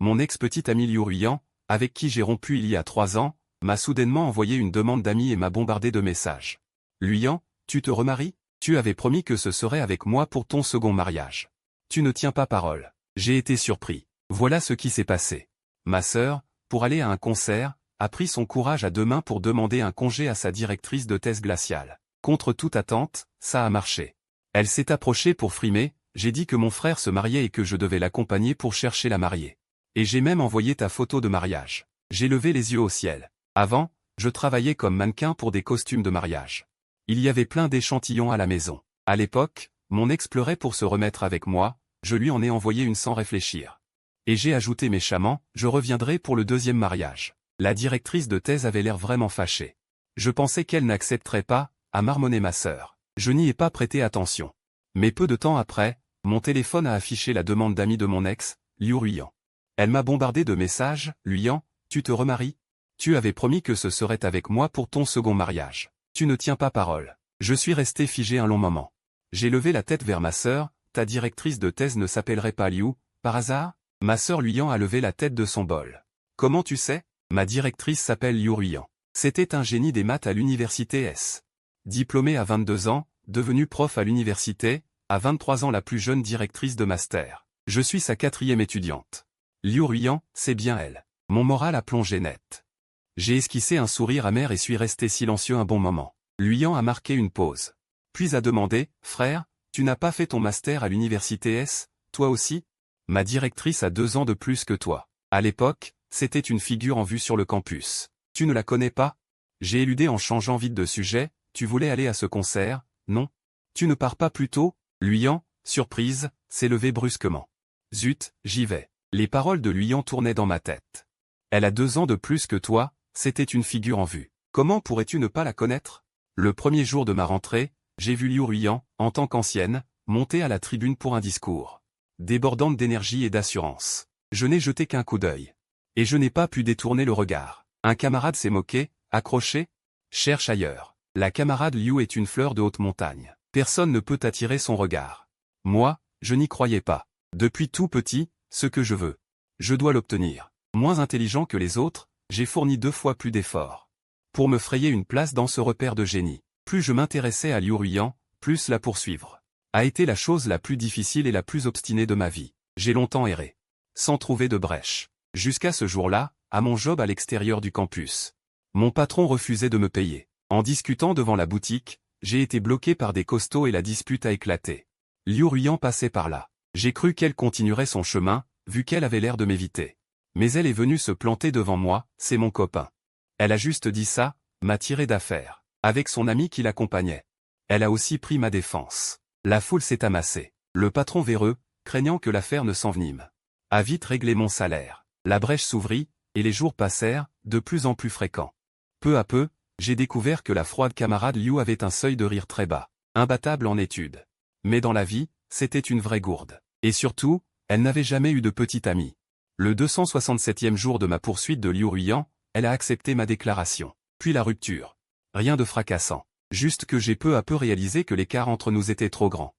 mon ex-petite amie Liu Ruiyan, avec qui j'ai rompu il y a 3 ans, m'a soudainement envoyé une demande d'amis et m'a bombardé de messages. Ruiyan, tu te remaries? Tu avais promis que ce serait avec moi pour ton second mariage. Tu ne tiens pas parole. J'ai été surpris. Voilà ce qui s'est passé. Ma sœur, pour aller à un concert, a pris son courage à deux mains pour demander un congé à sa directrice de thèse glaciale. Contre toute attente, ça a marché. Elle s'est approchée pour frimer, j'ai dit que mon frère se mariait et que je devais l'accompagner pour chercher la mariée. Et j'ai même envoyé ta photo de mariage. J'ai levé les yeux au ciel. Avant, je travaillais comme mannequin pour des costumes de mariage. Il y avait plein d'échantillons à la maison. À l'époque, mon ex pleurait pour se remettre avec moi, je lui en ai envoyé une sans réfléchir. Et j'ai ajouté méchamment, je reviendrai pour le deuxième mariage. La directrice de thèse avait l'air vraiment fâchée. Je pensais qu'elle n'accepterait pas, a marmonné ma sœur. Je n'y ai pas prêté attention. Mais peu de temps après, mon téléphone a affiché la demande d'amis de mon ex, Liu Ruiyan. Elle m'a bombardé de messages, Ruiyan, tu te remaries? Tu avais promis que ce serait avec moi pour ton second mariage. Tu ne tiens pas parole. Je suis resté figé un long moment. J'ai levé la tête vers ma sœur, ta directrice de thèse ne s'appellerait pas Liu, par hasard? Ma sœur Ruiyan a levé la tête de son bol. Comment tu sais? Ma directrice s'appelle Liu Ruiyan. C'était un génie des maths à l'université S. Diplômée à 22 ans, devenue prof à l'université, à 23 ans la plus jeune directrice de master. Je suis sa 4e étudiante. Liu Ruiyan, c'est bien elle. Mon moral a plongé net. J'ai esquissé un sourire amer et suis resté silencieux un bon moment. Ruiyan a marqué une pause. Puis a demandé, frère, tu n'as pas fait ton master à l'université S, toi aussi? Ma directrice a 2 ans de plus que toi. À l'époque, c'était une figure en vue sur le campus. Tu ne la connais pas? J'ai éludé en changeant vite de sujet, tu voulais aller à ce concert, non? Tu ne pars pas plus tôt? Ruiyan, surprise, s'est levé brusquement. Zut, j'y vais. Les paroles de Ruiyan tournaient dans ma tête. Elle a 2 ans de plus que toi, c'était une figure en vue. Comment pourrais-tu ne pas la connaître? Le premier jour de ma rentrée, j'ai vu Liu Ruiyan, en tant qu'ancienne, monter à la tribune pour un discours. Débordante d'énergie et d'assurance. Je n'ai jeté qu'un coup d'œil. Et je n'ai pas pu détourner le regard. Un camarade s'est moqué, accroché? Cherche ailleurs. La camarade Liu est une fleur de haute montagne. Personne ne peut attirer son regard. Moi, je n'y croyais pas. Depuis tout petit, ce que je veux, je dois l'obtenir. Moins intelligent que les autres, j'ai fourni 2 fois plus d'efforts. Pour me frayer une place dans ce repère de génie. Plus je m'intéressais à Liu Ruiyan, plus la poursuivre a été la chose la plus difficile et la plus obstinée de ma vie. J'ai longtemps erré, sans trouver de brèche. Jusqu'à ce jour-là, à mon job à l'extérieur du campus. Mon patron refusait de me payer. En discutant devant la boutique, j'ai été bloqué par des costauds et la dispute a éclaté. Liu Ruiyan passait par là. J'ai cru qu'elle continuerait son chemin, vu qu'elle avait l'air de m'éviter. Mais elle est venue se planter devant moi, c'est mon copain. Elle a juste dit ça, m'a tiré d'affaire. Avec son ami qui l'accompagnait. Elle a aussi pris ma défense. La foule s'est amassée. Le patron véreux, craignant que l'affaire ne s'envenime, a vite réglé mon salaire. La brèche s'ouvrit, et les jours passèrent, de plus en plus fréquents. Peu à peu, j'ai découvert que la froide camarade Liu avait un seuil de rire très bas, imbattable en études. Mais dans la vie, c'était une vraie gourde. Et surtout, elle n'avait jamais eu de petite amie. Le 267e jour de ma poursuite de Liu Ruiyan, elle a accepté ma déclaration. Puis la rupture. Rien de fracassant. Juste que j'ai peu à peu réalisé que l'écart entre nous était trop grand.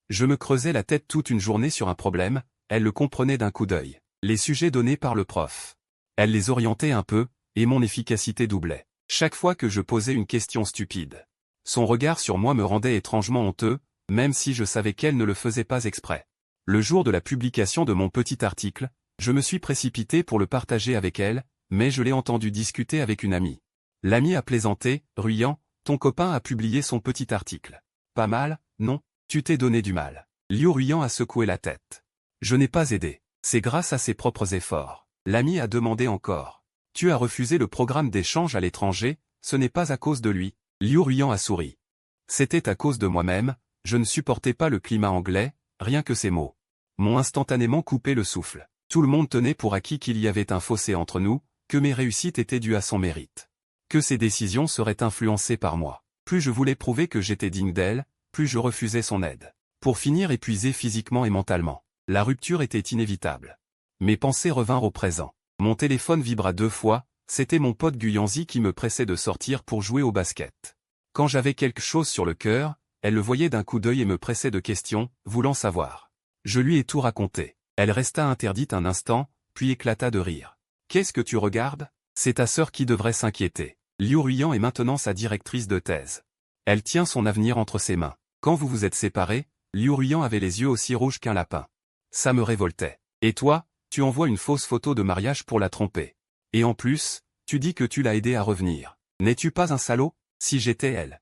Je me creusais la tête toute une journée sur un problème, elle le comprenait d'un coup d'œil. Les sujets donnés par le prof. Elle les orientait un peu, et mon efficacité doublait. Chaque fois que je posais une question stupide. Son regard sur moi me rendait étrangement honteux, même si je savais qu'elle ne le faisait pas exprès. Le jour de la publication de mon petit article, je me suis précipité pour le partager avec elle, mais je l'ai entendu discuter avec une amie. L'amie a plaisanté, Ruiyan, ton copain a publié son petit article. Pas mal, non? Tu t'es donné du mal. Liu Ruiyan a secoué la tête. Je n'ai pas aidé. C'est grâce à ses propres efforts. L'ami a demandé encore. Tu as refusé le programme d'échange à l'étranger, ce n'est pas à cause de lui. Liu Ruiyan a souri. C'était à cause de moi-même, je ne supportais pas le climat anglais, rien que ces mots m'ont instantanément coupé le souffle. Tout le monde tenait pour acquis qu'il y avait un fossé entre nous, que mes réussites étaient dues à son mérite. Que ses décisions seraient influencées par moi. Plus je voulais prouver que j'étais digne d'elle, plus je refusais son aide. Pour finir épuisé physiquement et mentalement. La rupture était inévitable. Mes pensées revinrent au présent. Mon téléphone vibra 2 fois, c'était mon pote Guyanzi qui me pressait de sortir pour jouer au basket. Quand j'avais quelque chose sur le cœur, elle le voyait d'un coup d'œil et me pressait de questions, voulant savoir. Je lui ai tout raconté. Elle resta interdite un instant, puis éclata de rire. Qu'est-ce que tu regardes? C'est ta sœur qui devrait s'inquiéter. Liu Ruyan est maintenant sa directrice de thèse. Elle tient son avenir entre ses mains. Quand vous vous êtes séparés, Liu Ruyan avait les yeux aussi rouges qu'un lapin. Ça me révoltait. Et toi, tu envoies une fausse photo de mariage pour la tromper. Et en plus, tu dis que tu l'as aidée à revenir. N'es-tu pas un salaud? Si j'étais elle.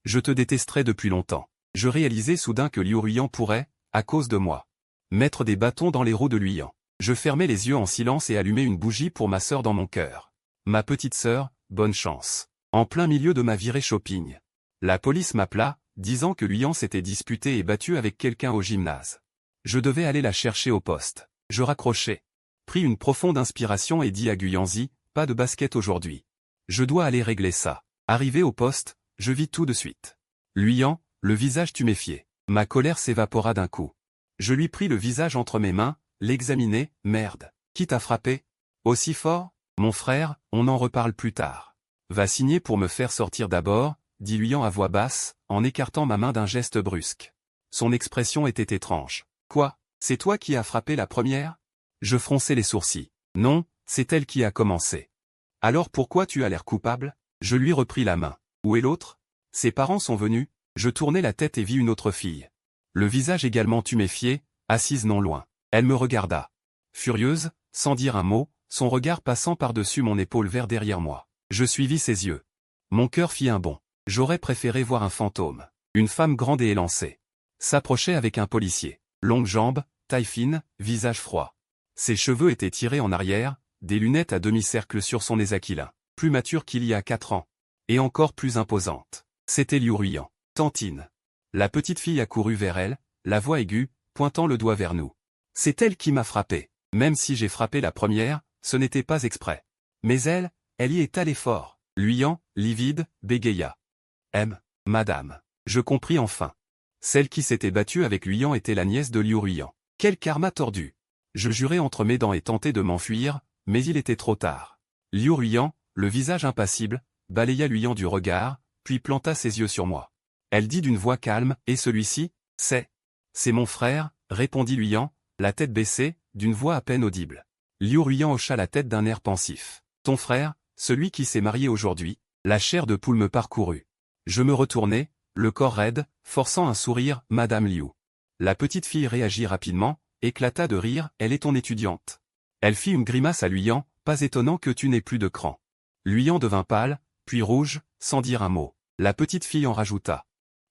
Je te détesterais depuis longtemps. Je réalisais soudain que Liu Ruyan pourrait, à cause de moi, mettre des bâtons dans les roues de Luyan. Je fermais les yeux en silence et allumais une bougie pour ma sœur dans mon cœur. Ma petite sœur, bonne chance. En plein milieu de ma virée shopping. La police m'appela, disant que Luyan s'était disputé et battu avec quelqu'un au gymnase. Je devais aller la chercher au poste. Je raccrochai. Pris une profonde inspiration et dis à Guyanzi, pas de basket aujourd'hui. Je dois aller régler ça. Arrivé au poste, je vis tout de suite. Luyan, le visage tuméfié. Ma colère s'évapora d'un coup. Je lui pris le visage entre mes mains, l'examinai, merde. Qui t'a frappé? Aussi fort? Mon frère, on en reparle plus tard. Va signer pour me faire sortir d'abord, dit Luyan à voix basse, en écartant ma main d'un geste brusque. Son expression était étrange. Quoi? C'est toi qui as frappé la première? Je fronçai les sourcils. Non, c'est elle qui a commencé. Alors pourquoi tu as l'air coupable? Je lui repris la main. Où est l'autre? Ses parents sont venus. Je tournai la tête et vis une autre fille. Le visage également tuméfié, assise non loin. Elle me regarda. Furieuse, sans dire un mot, son regard passant par-dessus mon épaule vers derrière moi. Je suivis ses yeux. Mon cœur fit un bond. J'aurais préféré voir un fantôme. Une femme grande et élancée. S'approchait avec un policier. Longues jambes, taille fine, visage froid. Ses cheveux étaient tirés en arrière, des lunettes à demi-cercle sur son nez aquilin. Plus mature qu'il y a 4 ans. Et encore plus imposante. C'était Liu Ruyan. Tantine. La petite fille accourut vers elle, la voix aiguë, pointant le doigt vers nous. C'est elle qui m'a frappé. Même si j'ai frappé la première, ce n'était pas exprès. Mais elle y est allée fort. Luyan, livide, bégaya. Madame. Je compris enfin. Celle qui s'était battue avec Luyan était la nièce de Liu Ruyan. Quel karma tordu. Je jurai entre mes dents et tentai de m'enfuir, mais il était trop tard. Liu Ruyan, le visage impassible, balaya Luyan du regard, puis planta ses yeux sur moi. Elle dit d'une voix calme, et celui-ci, c'est mon frère, répondit Luyan, la tête baissée, d'une voix à peine audible. Liu Ruyan hocha la tête d'un air pensif. Ton frère, celui qui s'est marié aujourd'hui, la chair de poule me parcourut. Je me retournai, le corps raide, forçant un sourire, Madame Liu. La petite fille réagit rapidement, éclata de rire, elle est ton étudiante. Elle fit une grimace à Luyan, pas étonnant que tu n'aies plus de cran. Luyan devint pâle, puis rouge, sans dire un mot. La petite fille en rajouta.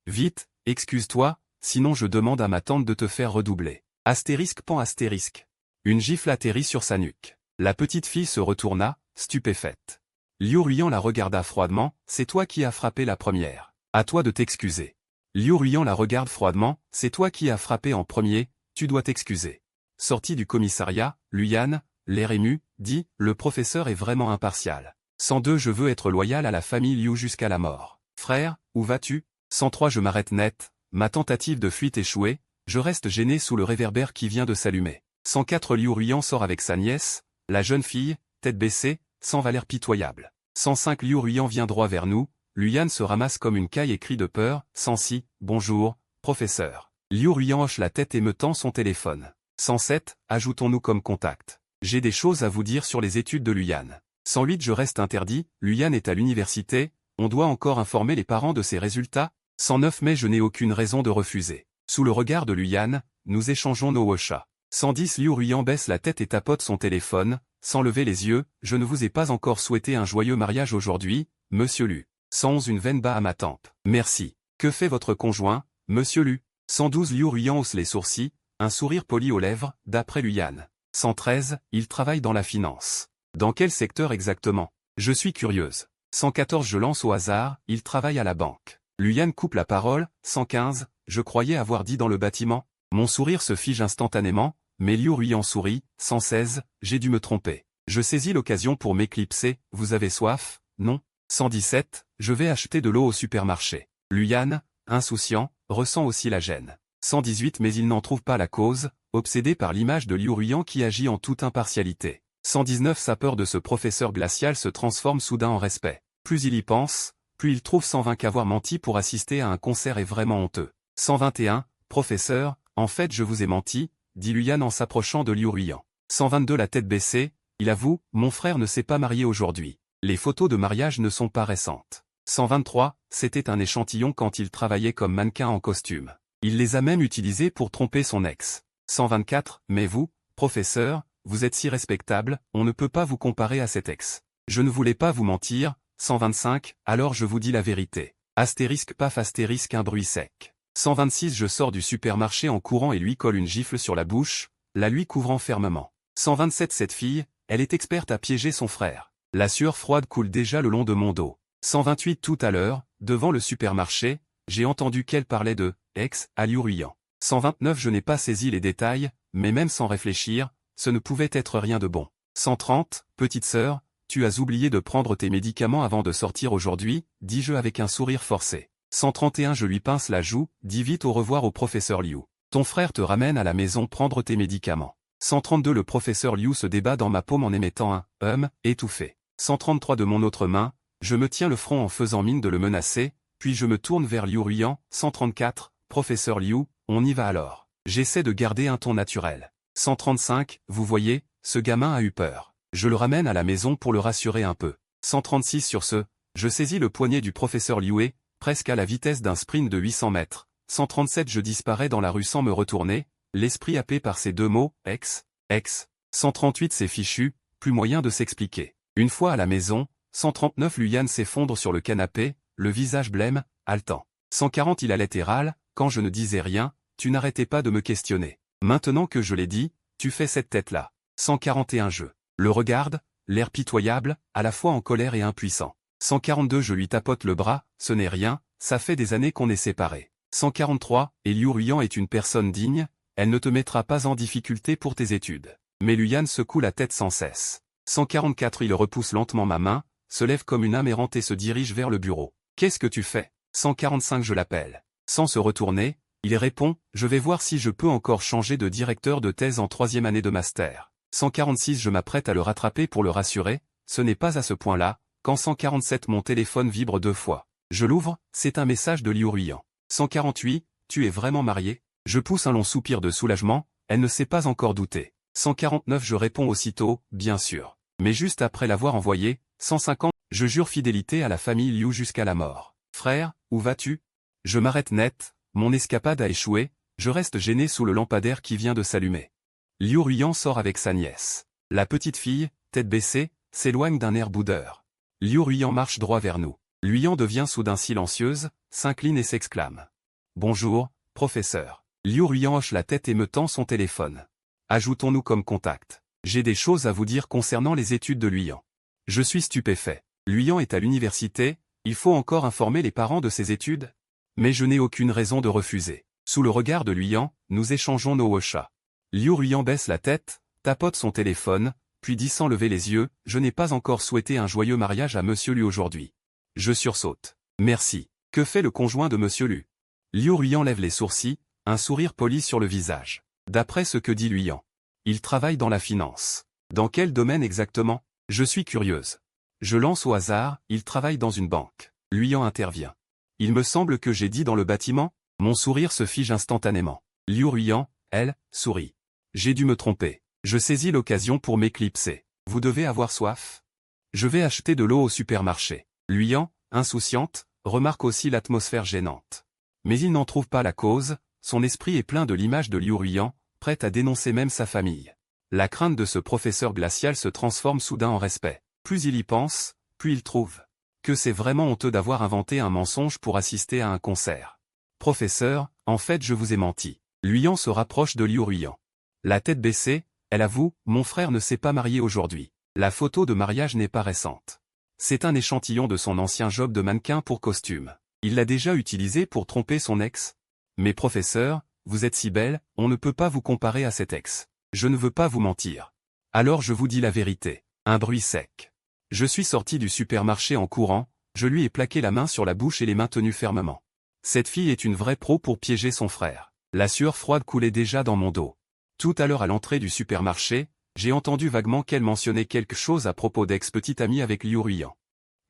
Vite, excuse-toi, sinon je demande à ma tante de te faire redoubler. Astérisque pan astérisque. Une gifle atterrit sur sa nuque. La petite fille se retourna, stupéfaite. Liu Ruyan la regarda froidement, c'est toi qui as frappé la première. À toi de t'excuser. Liu Ruyan la regarde froidement, c'est toi qui as frappé en premier, tu dois t'excuser. Sorti du commissariat, Luyan, l'air ému, dit, le professeur est vraiment impartial. 102 je veux être loyal à la famille Liu jusqu'à la mort. Frère, où vas-tu? 103 je m'arrête net, ma tentative de fuite échouée, je reste gêné sous le réverbère qui vient de s'allumer. 104 Liu Ruyan sort avec sa nièce, la jeune fille, tête baissée, sans l'air pitoyable. 105 Liu Ruyan vient droit vers nous, Luyan se ramasse comme une caille et crie de peur, 106, bonjour, professeur. Liu Ruyan hoche la tête et me tend son téléphone. 107, ajoutons-nous comme contact. J'ai des choses à vous dire sur les études de Luyan. 108 je reste interdit, Luyan est à l'université, on doit encore informer les parents de ses résultats. 109 mais je n'ai aucune raison de refuser. Sous le regard de Luyan, nous échangeons nos woshas. 110 Liu Ruyan baisse la tête et tapote son téléphone, sans lever les yeux, je ne vous ai pas encore souhaité un joyeux mariage aujourd'hui, monsieur Lu. 111 une veine bas à ma tempe. Merci. Que fait votre conjoint, monsieur Lu? 112 Liu Ruyan hausse les sourcils, un sourire poli aux lèvres, d'après Luyan. 113, il travaille dans la finance. Dans quel secteur exactement? Je suis curieuse. 114 je lance au hasard, il travaille à la banque. Luyan coupe la parole, 115, je croyais avoir dit dans le bâtiment. Mon sourire se fige instantanément, mais Liu Ruyan sourit, 116, j'ai dû me tromper. Je saisis l'occasion pour m'éclipser, vous avez soif, non? 117, je vais acheter de l'eau au supermarché. Luyan, insouciant, ressent aussi la gêne. 118 mais il n'en trouve pas la cause, obsédé par l'image de Liu Ruyan qui agit en toute impartialité. 119 sa peur de ce professeur glacial se transforme soudain en respect. Plus il y pense, plus il trouve 120 qu'avoir menti pour assister à un concert est vraiment honteux. 121, professeur, en fait je vous ai menti, dit Luyan en s'approchant de Liu Ruyan. 122 la tête baissée, il avoue, mon frère ne s'est pas marié aujourd'hui. Les photos de mariage ne sont pas récentes. 123, c'était un échantillon quand il travaillait comme mannequin en costume. Il les a même utilisés pour tromper son ex. 124, mais vous, professeur, vous êtes si respectable, on ne peut pas vous comparer à cet ex. Je ne voulais pas vous mentir. 125, alors je vous dis la vérité. Astérisque paf astérisque un bruit sec. 126 je sors du supermarché en courant et lui colle une gifle sur la bouche, la lui couvrant fermement. 127 cette fille, elle est experte à piéger son frère. La sueur froide coule déjà le long de mon dos. 128 tout à l'heure, devant le supermarché, j'ai entendu qu'elle parlait de « ex » à Liu Ruyan. 129 je n'ai pas saisi les détails, mais même sans réfléchir, ce ne pouvait être rien de bon. 130, petite sœur, tu as oublié de prendre tes médicaments avant de sortir aujourd'hui, dis-je avec un sourire forcé. 131 je lui pince la joue, dis vite au revoir au professeur Liu. Ton frère te ramène à la maison prendre tes médicaments. 132 le professeur Liu se débat dans ma paume en émettant un étouffé. 133 de mon autre main, je me tiens le front en faisant mine de le menacer, puis je me tourne vers Liu Ruyan. 134, professeur Liu, on y va alors. J'essaie de garder un ton naturel. 135, vous voyez, ce gamin a eu peur. Je le ramène à la maison pour le rassurer un peu. 136 sur ce, je saisis le poignet du professeur Liu, presque à la vitesse d'un sprint de 800 mètres. 137 je disparais dans la rue sans me retourner, l'esprit happé par ces deux mots, ex. 138 c'est fichu, plus moyen de s'expliquer. Une fois à la maison, 139 Luyan s'effondre sur le canapé, le visage blême, haletant. 140 il allait et râle, quand je ne disais rien, tu n'arrêtais pas de me questionner. Maintenant que je l'ai dit, tu fais cette tête-là. 141 je le regarde, l'air pitoyable, à la fois en colère et impuissant. 142 je lui tapote le bras, ce n'est rien, ça fait des années qu'on est séparés. 143, et Liu Ruyan est une personne digne, elle ne te mettra pas en difficulté pour tes études. Mais Luyan secoue la tête sans cesse. 144 il repousse lentement ma main, se lève comme une âme errante et se dirige vers le bureau. Qu'est-ce que tu fais? 145 je l'appelle. Sans se retourner, il répond, je vais voir si je peux encore changer de directeur de thèse en 3e année de master. 146 je m'apprête à le rattraper pour le rassurer, ce n'est pas à ce point-là, quand 147 mon téléphone vibre 2 fois. Je l'ouvre, c'est un message de Liu Ruyan. 148, tu es vraiment marié? Je pousse un long soupir de soulagement, elle ne s'est pas encore doutée. 149 je réponds aussitôt, bien sûr. Mais juste après l'avoir envoyé, 150, je jure fidélité à la famille Liu jusqu'à la mort. Frère, où vas-tu? Je m'arrête net, mon escapade a échoué, je reste gêné sous le lampadaire qui vient de s'allumer. Liu Ruyan sort avec sa nièce. La petite fille, tête baissée, s'éloigne d'un air boudeur. Liu Ruyan marche droit vers nous. Luyan devient soudain silencieuse, s'incline et s'exclame. Bonjour, professeur. Liu Ruyan hoche la tête et me tend son téléphone. Ajoutons-nous comme contact. J'ai des choses à vous dire concernant les études de Luyan. Je suis stupéfait. Luyan est à l'université, il faut encore informer les parents de ses études? Mais je n'ai aucune raison de refuser. Sous le regard de Luyan, nous échangeons nos hochas. Liu Ruyan baisse la tête, tapote son téléphone, puis dit sans lever les yeux, je n'ai pas encore souhaité un joyeux mariage à Monsieur Lu aujourd'hui. Je sursaute. Merci. Que fait le conjoint de Monsieur Lu? Liu Ruyan lève les sourcils, un sourire poli sur le visage. D'après ce que dit Luyan, il travaille dans la finance. Dans quel domaine exactement? Je suis curieuse. Je lance au hasard, il travaille dans une banque. Luyan intervient. Il me semble que j'ai dit dans le bâtiment? Mon sourire se fige instantanément. Liu Ruyan, elle, sourit. J'ai dû me tromper. Je saisis l'occasion pour m'éclipser. Vous devez avoir soif? Je vais acheter de l'eau au supermarché. Luyan, insouciante, remarque aussi l'atmosphère gênante. Mais il n'en trouve pas la cause, son esprit est plein de l'image de Liu Ruyan, prête à dénoncer même sa famille. La crainte de ce professeur glacial se transforme soudain en respect. Plus il y pense, plus il trouve que c'est vraiment honteux d'avoir inventé un mensonge pour assister à un concert. Professeur, en fait je vous ai menti. Luyan se rapproche de Liu Ruyan. La tête baissée, elle avoue, mon frère ne s'est pas marié aujourd'hui. La photo de mariage n'est pas récente. C'est un échantillon de son ancien job de mannequin pour costume. Il l'a déjà utilisé pour tromper son ex. Mais professeur, vous êtes si belle, on ne peut pas vous comparer à cet ex. Je ne veux pas vous mentir. Alors je vous dis la vérité. Un bruit sec. Je suis sorti du supermarché en courant, je lui ai plaqué la main sur la bouche et les mains tenues fermement. Cette fille est une vraie pro pour piéger son frère. La sueur froide coulait déjà dans mon dos. Tout à l'heure à l'entrée du supermarché, j'ai entendu vaguement qu'elle mentionnait quelque chose à propos d'ex-petite amie avec Liu Ruyan.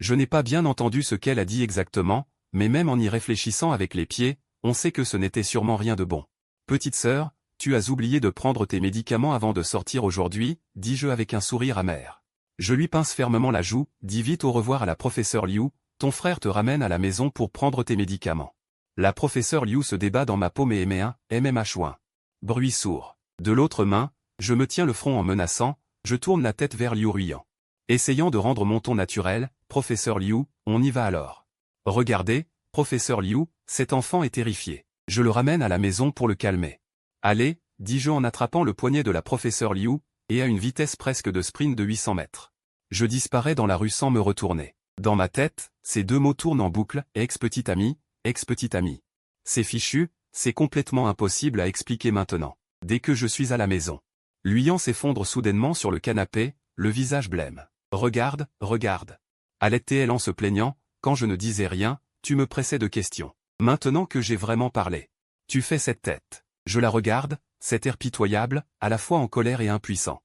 Je n'ai pas bien entendu ce qu'elle a dit exactement, mais même en y réfléchissant avec les pieds, on sait que ce n'était sûrement rien de bon. Petite sœur, tu as oublié de prendre tes médicaments avant de sortir aujourd'hui, dis-je avec un sourire amer. Je lui pince fermement la joue, dis vite au revoir à la professeure Liu, ton frère te ramène à la maison pour prendre tes médicaments. La professeure Liu se débat dans ma paume et émet un MMH-. Bruit sourd. De l'autre main, je me tiens le front en menaçant, je tourne la tête vers Liu Ruyan. Essayant de rendre mon ton naturel, professeur Liu, on y va alors. Regardez, professeur Liu, cet enfant est terrifié. Je le ramène à la maison pour le calmer. Allez, dis-je en attrapant le poignet de la professeure Liu, et à une vitesse presque de sprint de 800 mètres. Je disparais dans la rue sans me retourner. Dans ma tête, ces deux mots tournent en boucle, ex-petit ami, ex-petit ami. C'est fichu, c'est complètement impossible à expliquer maintenant. Dès que je suis à la maison. Luyan s'effondre soudainement sur le canapé, le visage blême. Regarde, regarde. Allait-elle en se plaignant, quand je ne disais rien, tu me pressais de questions. Maintenant que j'ai vraiment parlé. Tu fais cette tête. Je la regarde, cet air pitoyable, à la fois en colère et impuissant.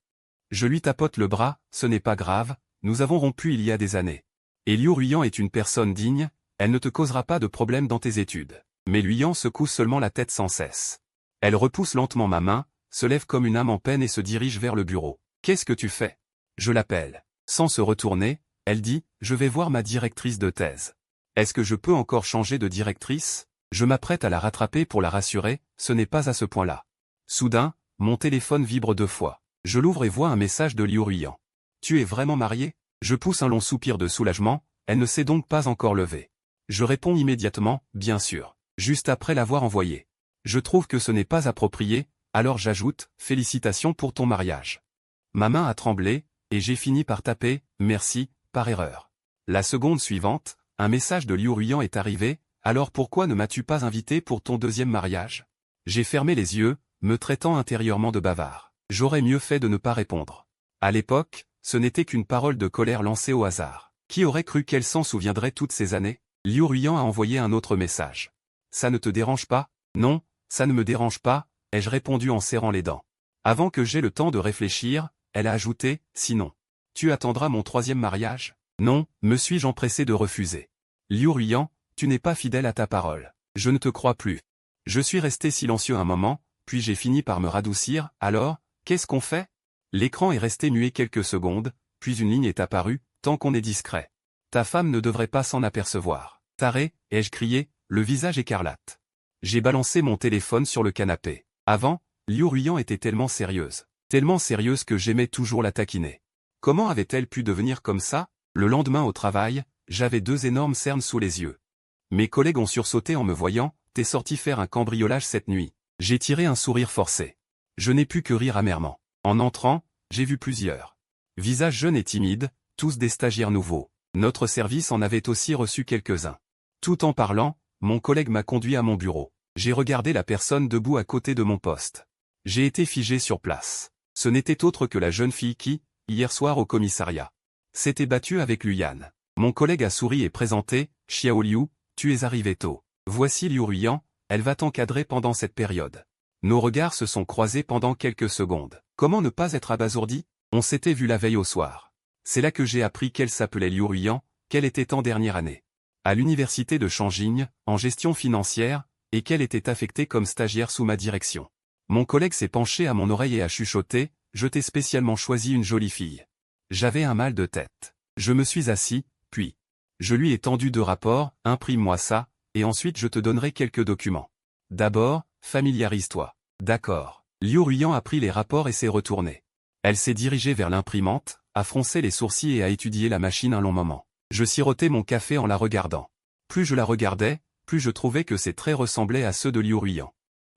Je lui tapote le bras, ce n'est pas grave, nous avons rompu il y a des années. Et Liu Ruyan est une personne digne, elle ne te causera pas de problème dans tes études. Mais Luyan secoue seulement la tête sans cesse. Elle repousse lentement ma main, se lève comme une âme en peine et se dirige vers le bureau. Qu'est-ce que tu fais? Je l'appelle. Sans se retourner, elle dit, je vais voir ma directrice de thèse. Est-ce que je peux encore changer de directrice? Je m'apprête à la rattraper pour la rassurer, ce n'est pas à ce point-là. Soudain, mon téléphone vibre 2 fois. Je l'ouvre et vois un message de Liu Ruyan. Tu es vraiment marié? Je pousse un long soupir de soulagement, elle ne s'est donc pas encore levée. Je réponds immédiatement, bien sûr, juste après l'avoir envoyé. Je trouve que ce n'est pas approprié, alors j'ajoute, félicitations pour ton mariage. Ma main a tremblé, et j'ai fini par taper, merci, par erreur. La seconde suivante, un message de Liu Ruyan est arrivé, alors pourquoi ne m'as-tu pas invité pour ton deuxième mariage? J'ai fermé les yeux, me traitant intérieurement de bavard. J'aurais mieux fait de ne pas répondre. À l'époque, ce n'était qu'une parole de colère lancée au hasard. Qui aurait cru qu'elle s'en souviendrait toutes ces années? Liu Ruyan a envoyé un autre message. Ça ne te dérange pas? Non, ça ne me dérange pas, ai-je répondu en serrant les dents. Avant que j'aie le temps de réfléchir, elle a ajouté, sinon. Tu attendras mon troisième mariage? Non, me suis-je empressé de refuser. Liu Ruyan, tu n'es pas fidèle à ta parole. Je ne te crois plus. Je suis resté silencieux un moment, puis j'ai fini par me radoucir, alors, qu'est-ce qu'on fait? L'écran est resté muet quelques secondes, puis une ligne est apparue, tant qu'on est discret. Ta femme ne devrait pas s'en apercevoir. Taré, ai-je crié, le visage écarlate. J'ai balancé mon téléphone sur le canapé. Avant, Liu Ruyan était tellement sérieuse que j'aimais toujours la taquiner. Comment avait-elle pu devenir comme ça? Le lendemain au travail, j'avais 2 énormes cernes sous les yeux. Mes collègues ont sursauté en me voyant, t'es sorti faire un cambriolage cette nuit. J'ai tiré un sourire forcé. Je n'ai pu que rire amèrement. En entrant, j'ai vu plusieurs visages jeunes et timides, tous des stagiaires nouveaux. Notre service en avait aussi reçu quelques-uns. Tout en parlant, mon collègue m'a conduit à mon bureau. J'ai regardé la personne debout à côté de mon poste. J'ai été figé sur place. Ce n'était autre que la jeune fille qui, hier soir au commissariat, s'était battue avec Luyan. Mon collègue a souri et présenté, Xiao Liu, tu es arrivé tôt. Voici Liu Ruyan, elle va t'encadrer pendant cette période. Nos regards se sont croisés pendant quelques secondes. Comment ne pas être abasourdi? On s'était vu la veille au soir. C'est là que j'ai appris qu'elle s'appelait Liu Ruyan, qu'elle était en dernière année à l'université de Shangjing, en gestion financière, et qu'elle était affectée comme stagiaire sous ma direction. Mon collègue s'est penché à mon oreille et a chuchoté, je t'ai spécialement choisi une jolie fille. J'avais un mal de tête. Je me suis assis, puis je lui ai tendu 2 rapports, imprime-moi ça, et ensuite je te donnerai quelques documents. D'abord, familiarise-toi. D'accord. Liu Ruyan a pris les rapports et s'est retournée. Elle s'est dirigée vers l'imprimante, a froncé les sourcils et a étudié la machine un long moment. Je sirotais mon café en la regardant. Plus je la regardais, plus je trouvais que ses traits ressemblaient à ceux de Liu Ruyan.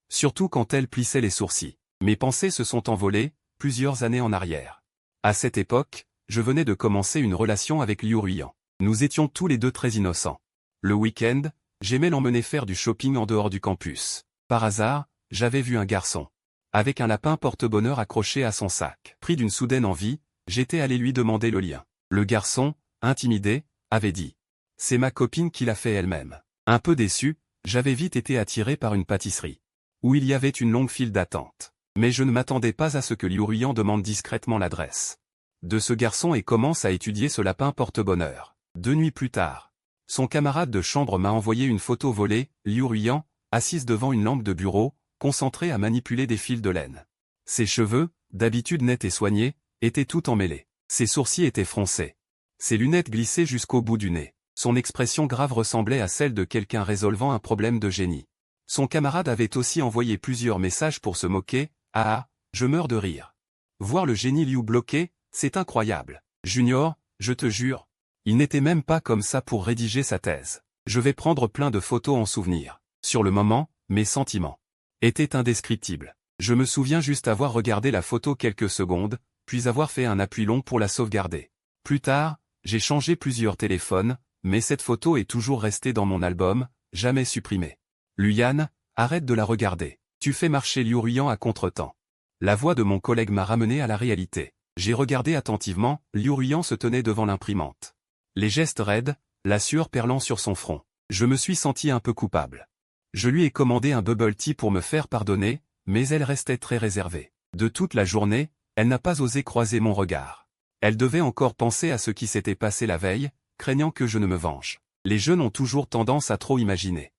Surtout quand elle plissait les sourcils. Mes pensées se sont envolées, plusieurs années en arrière. À cette époque, je venais de commencer une relation avec Liu Ruyan. Nous étions tous les deux très innocents. Le week-end, j'aimais l'emmener faire du shopping en dehors du campus. Par hasard, j'avais vu un garçon avec un lapin porte-bonheur accroché à son sac. Pris d'une soudaine envie, j'étais allé lui demander le lien. Le garçon, intimidé, avait dit. C'est ma copine qui l'a fait elle-même. Un peu déçu, j'avais vite été attiré par une pâtisserie, où il y avait une longue file d'attente. Mais je ne m'attendais pas à ce que Liu Ruyan demande discrètement l'adresse de ce garçon et commence à étudier ce lapin porte-bonheur. 2 nuits plus tard, son camarade de chambre m'a envoyé une photo volée, Liu Ruyan, assise devant une lampe de bureau, concentré à manipuler des fils de laine. Ses cheveux, d'habitude nets et soignés, étaient tout emmêlés. Ses sourcils étaient froncés. Ses lunettes glissaient jusqu'au bout du nez. Son expression grave ressemblait à celle de quelqu'un résolvant un problème de génie. Son camarade avait aussi envoyé plusieurs messages pour se moquer. Ah, je meurs de rire. Voir le génie Liu bloqué, c'est incroyable. Junior, je te jure. Il n'était même pas comme ça pour rédiger sa thèse. Je vais prendre plein de photos en souvenir. Sur le moment, mes sentiments étaient indescriptibles. Je me souviens juste avoir regardé la photo quelques secondes, puis avoir fait un appui long pour la sauvegarder. Plus tard, j'ai changé plusieurs téléphones, mais cette photo est toujours restée dans mon album, jamais supprimée. Luyan, arrête de la regarder. Tu fais marcher Liu Ruiyan à contretemps. La voix de mon collègue m'a ramené à la réalité. J'ai regardé attentivement, Liu Ruiyan se tenait devant l'imprimante. Les gestes raides, la sueur perlant sur son front. Je me suis senti un peu coupable. Je lui ai commandé un bubble tea pour me faire pardonner, mais elle restait très réservée. De toute la journée, elle n'a pas osé croiser mon regard. Elle devait encore penser à ce qui s'était passé la veille, craignant que je ne me venge. Les jeunes ont toujours tendance à trop imaginer.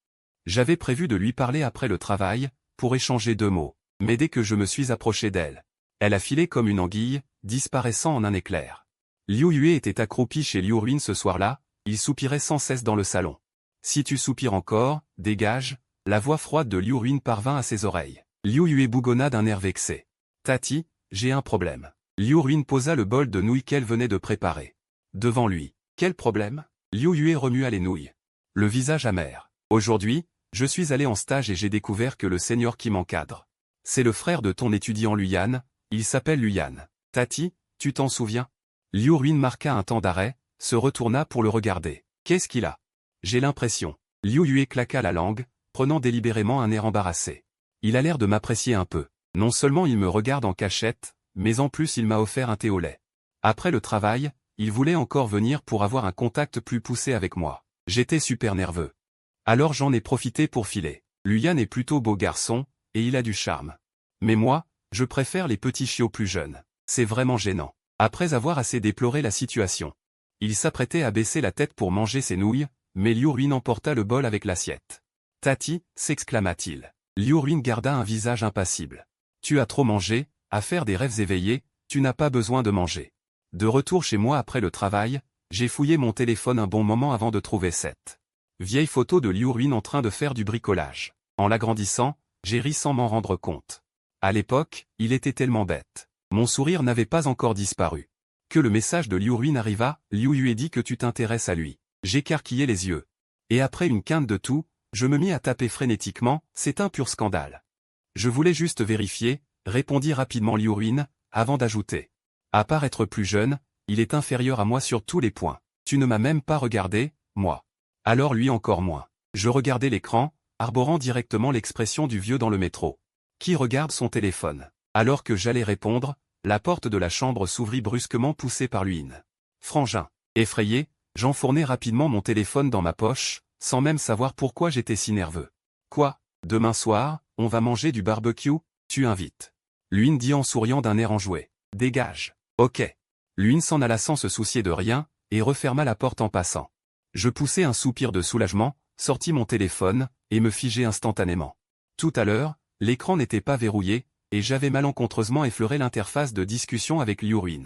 J'avais prévu de lui parler après le travail, pour échanger 2 mots, mais dès que je me suis approché d'elle, elle a filé comme une anguille, disparaissant en un éclair. Liu Yue était accroupi chez Liu Ruin ce soir-là, il soupirait sans cesse dans le salon. Si tu soupires encore, dégage, la voix froide de Liu Ruin parvint à ses oreilles. Liu Yue bougonna d'un air vexé. Tati, j'ai un problème. Liu Ruin posa le bol de nouilles qu'elle venait de préparer devant lui. Quel problème? Liu Yue remua les nouilles. Le visage amer. Aujourd'hui, je suis allé en stage et j'ai découvert que le senior qui m'encadre, c'est le frère de ton étudiant Luyan, il s'appelle Luyan. Tati, tu t'en souviens? Liu Ruin marqua un temps d'arrêt, se retourna pour le regarder. Qu'est-ce qu'il a? J'ai l'impression. Liu Yue claqua la langue, prenant délibérément un air embarrassé. Il a l'air de m'apprécier un peu. Non seulement il me regarde en cachette, mais en plus il m'a offert un thé au lait. Après le travail, il voulait encore venir pour avoir un contact plus poussé avec moi. J'étais super nerveux. Alors j'en ai profité pour filer. Luyan est plutôt beau garçon, et il a du charme. Mais moi, je préfère les petits chiots plus jeunes. C'est vraiment gênant. Après avoir assez déploré la situation, il s'apprêtait à baisser la tête pour manger ses nouilles, mais Liu Ruin emporta le bol avec l'assiette. Tati, s'exclama-t-il. Liu Ruin garda un visage impassible. Tu as trop mangé, à faire des rêves éveillés, tu n'as pas besoin de manger. De retour chez moi après le travail, j'ai fouillé mon téléphone un bon moment avant de trouver cette vieille photo de Liu Ruin en train de faire du bricolage. En l'agrandissant, j'ai ri sans m'en rendre compte. À l'époque, il était tellement bête. Mon sourire n'avait pas encore disparu. Que le message de Liu Ruin arriva, Liu Yue dit que tu t'intéresses à lui. J'écarquillai les yeux. Et après une quinte de tout, je me mis à taper frénétiquement, c'est un pur scandale. Je voulais juste vérifier, répondit rapidement Liu Ruin, avant d'ajouter. À part être plus jeune, il est inférieur à moi sur tous les points. Tu ne m'as même pas regardé, moi. Alors lui encore moins. Je regardais l'écran, arborant directement l'expression du vieux dans le métro. Qui regarde son téléphone? Alors que j'allais répondre, la porte de la chambre s'ouvrit brusquement poussée par Luin. Frangin. Effrayé, j'enfournai rapidement mon téléphone dans ma poche, sans même savoir pourquoi j'étais si nerveux. Quoi? Demain soir, on va manger du barbecue? Tu invites. Luin dit en souriant d'un air enjoué. Dégage. Ok. Luin s'en alla sans se soucier de rien, et referma la porte en passant. Je poussai un soupir de soulagement, sortis mon téléphone, et me figeai instantanément. Tout à l'heure, l'écran n'était pas verrouillé, et j'avais malencontreusement effleuré l'interface de discussion avec Liu Ruin.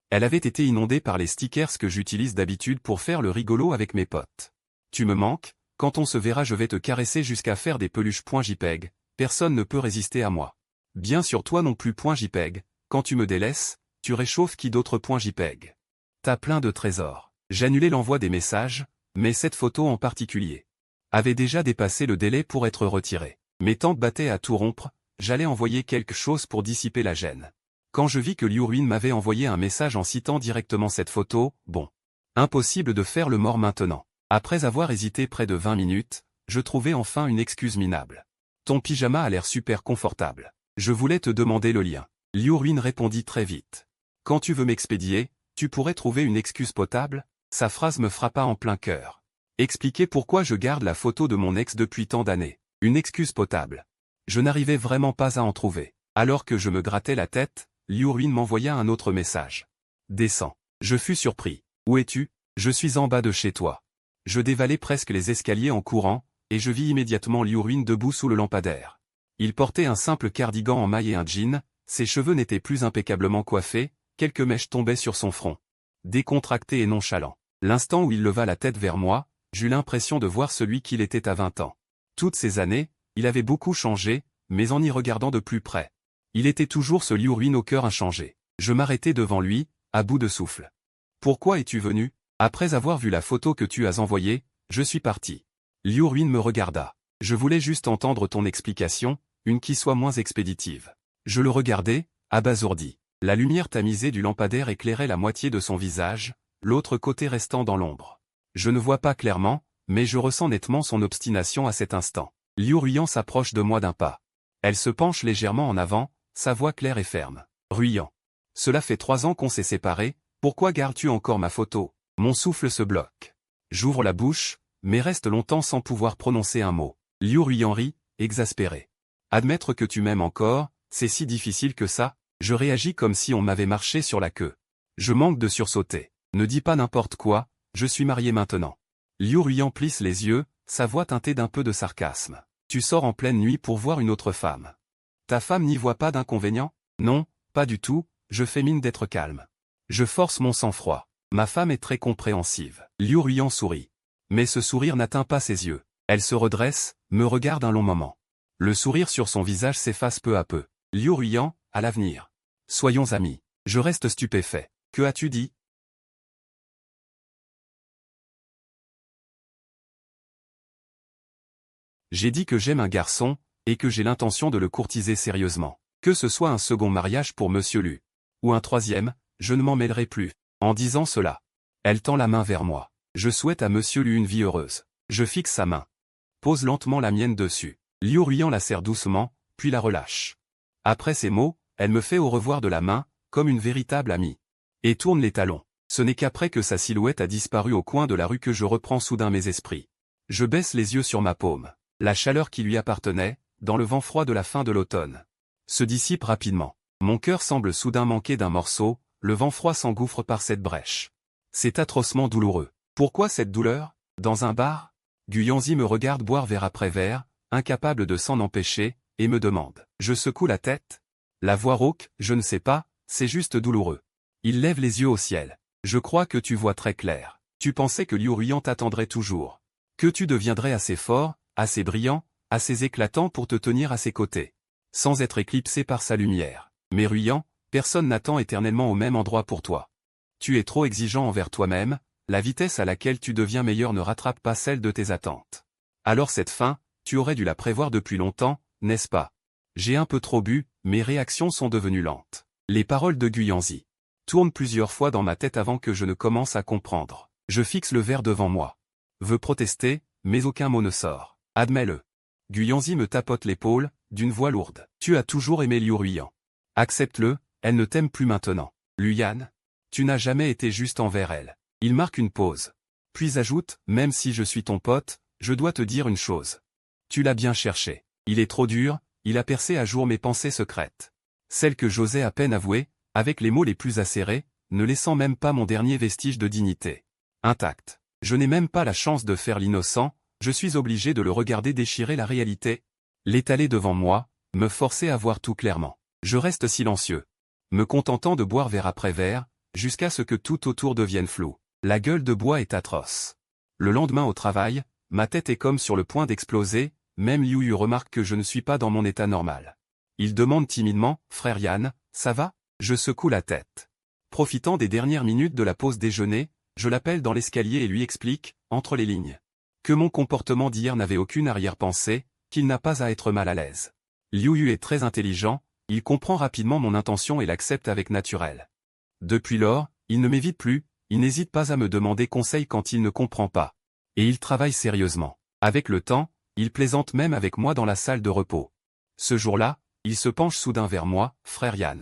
Elle avait été inondée par les stickers que j'utilise d'habitude pour faire le rigolo avec mes potes. Tu me manques, quand on se verra je vais te caresser jusqu'à faire des peluches .jpeg, personne ne peut résister à moi. Bien sûr toi non plus .jpeg, quand tu me délaisses, tu réchauffes qui d'autre .jpeg. T'as plein de trésors. J'annulai l'envoi des messages, mais cette photo en particulier avait déjà dépassé le délai pour être retirée. Mes tempes battaient à tout rompre, j'allais envoyer quelque chose pour dissiper la gêne. Quand je vis que Liu Ruin m'avait envoyé un message en citant directement cette photo, bon. Impossible de faire le mort maintenant. Après avoir hésité près de 20 minutes, je trouvai enfin une excuse minable. Ton pyjama a l'air super confortable. Je voulais te demander le lien. Liu Ruin répondit très vite. Quand tu veux m'expédier, tu pourrais trouver une excuse potable? Sa phrase me frappa en plein cœur. Expliquer pourquoi je garde la photo de mon ex depuis tant d'années. Une excuse potable. Je n'arrivais vraiment pas à en trouver. Alors que je me grattais la tête, Liu Ruin m'envoya un autre message. Descends. Je fus surpris. Où es-tu? Je suis en bas de chez toi. Je dévalai presque les escaliers en courant, et je vis immédiatement Liu Ruin debout sous le lampadaire. Il portait un simple cardigan en maille et un jean, ses cheveux n'étaient plus impeccablement coiffés, quelques mèches tombaient sur son front. Décontracté et nonchalant. L'instant où il leva la tête vers moi, j'eus l'impression de voir celui qu'il était à 20 ans. Toutes ces années, il avait beaucoup changé, mais en y regardant de plus près. Il était toujours ce Liu Ruin au cœur inchangé. Je m'arrêtai devant lui, à bout de souffle. « Pourquoi es-tu venu ? Après avoir vu la photo que tu as envoyée, je suis parti. » Liu Ruin me regarda. « Je voulais juste entendre ton explication, une qui soit moins expéditive. » Je le regardai, abasourdi. La lumière tamisée du lampadaire éclairait la moitié de son visage, l'autre côté restant dans l'ombre. Je ne vois pas clairement, mais je ressens nettement son obstination à cet instant. Liu Ruyan s'approche de moi d'un pas. Elle se penche légèrement en avant, sa voix claire et ferme. « Ruyan. Cela fait 3 ans qu'on s'est séparés, pourquoi gardes-tu encore ma photo ?» Mon souffle se bloque. J'ouvre la bouche, mais reste longtemps sans pouvoir prononcer un mot. Liu Ruyan rit, exaspéré. « Admettre que tu m'aimes encore, c'est si difficile que ça ?» Je réagis comme si on m'avait marché sur la queue. Je manque de sursauter. « Ne dis pas n'importe quoi, je suis marié maintenant. » Liu Ruyan plisse les yeux, sa voix teintée d'un peu de sarcasme. « Tu sors en pleine nuit pour voir une autre femme. Ta femme n'y voit pas d'inconvénient ? » « Non, pas du tout, je fais mine d'être calme. Je force mon sang-froid. Ma femme est très compréhensive. » Liu Ruyan sourit. Mais ce sourire n'atteint pas ses yeux. Elle se redresse, me regarde un long moment. Le sourire sur son visage s'efface peu à peu. « Liu Ruyan, à l'avenir. Soyons amis. » Je reste stupéfait. « Que as-tu dit ? » J'ai dit que j'aime un garçon, et que j'ai l'intention de le courtiser sérieusement. Que ce soit un second mariage pour Monsieur Lu, ou un troisième, je ne m'en mêlerai plus. En disant cela, elle tend la main vers moi. Je souhaite à Monsieur Lu une vie heureuse. Je fixe sa main. Pose lentement la mienne dessus. Liu Ruyan la serre doucement, puis la relâche. Après ces mots, elle me fait au revoir de la main, comme une véritable amie. Et tourne les talons. Ce n'est qu'après que sa silhouette a disparu au coin de la rue que je reprends soudain mes esprits. Je baisse les yeux sur ma paume. La chaleur qui lui appartenait, dans le vent froid de la fin de l'automne, se dissipe rapidement. Mon cœur semble soudain manquer d'un morceau, le vent froid s'engouffre par cette brèche. C'est atrocement douloureux. Pourquoi cette douleur ? Dans un bar ? Guyanzi me regarde boire verre après verre, incapable de s'en empêcher, et me demande. Je secoue la tête. La voix rauque, je ne sais pas, c'est juste douloureux. Il lève les yeux au ciel. Je crois que tu vois très clair. Tu pensais que Liu Ruyan t'attendrait toujours. Que tu deviendrais assez fort, assez brillant, assez éclatant pour te tenir à ses côtés. Sans être éclipsé par sa lumière. Mais Ruyan, personne n'attend éternellement au même endroit pour toi. Tu es trop exigeant envers toi-même, la vitesse à laquelle tu deviens meilleur ne rattrape pas celle de tes attentes. Alors cette fin, tu aurais dû la prévoir depuis longtemps, n'est-ce pas ? J'ai un peu trop bu, mes réactions sont devenues lentes. Les paroles de Guyanzi tournent plusieurs fois dans ma tête avant que je ne commence à comprendre. Je fixe le verre devant moi. Veux protester, mais aucun mot ne sort. Admets-le. Guyanzi me tapote l'épaule, d'une voix lourde. Tu as toujours aimé Liu Ruyan. Accepte-le, elle ne t'aime plus maintenant. Luyan, tu n'as jamais été juste envers elle. Il marque une pause. Puis ajoute, même si je suis ton pote, je dois te dire une chose. Tu l'as bien cherché. Il est trop dur, il a percé à jour mes pensées secrètes. Celles que j'osais à peine avouer, avec les mots les plus acérés, ne laissant même pas mon dernier vestige de dignité intact. Je n'ai même pas la chance de faire l'innocent, je suis obligé de le regarder déchirer la réalité, l'étaler devant moi, me forcer à voir tout clairement. Je reste silencieux, me contentant de boire verre après verre, jusqu'à ce que tout autour devienne flou. La gueule de bois est atroce. Le lendemain au travail, ma tête est comme sur le point d'exploser, même Liu Yu remarque que je ne suis pas dans mon état normal. Il demande timidement, « Frère Yan, ça va ?» Je secoue la tête. Profitant des dernières minutes de la pause déjeuner, je l'appelle dans l'escalier et lui explique, entre les lignes, que mon comportement d'hier n'avait aucune arrière-pensée, qu'il n'a pas à être mal à l'aise. Liu Yu est très intelligent, il comprend rapidement mon intention et l'accepte avec naturel. Depuis lors, il ne m'évite plus, il n'hésite pas à me demander conseil quand il ne comprend pas. Et il travaille sérieusement. Avec le temps, il plaisante même avec moi dans la salle de repos. Ce jour-là, il se penche soudain vers moi, « Frère Yan.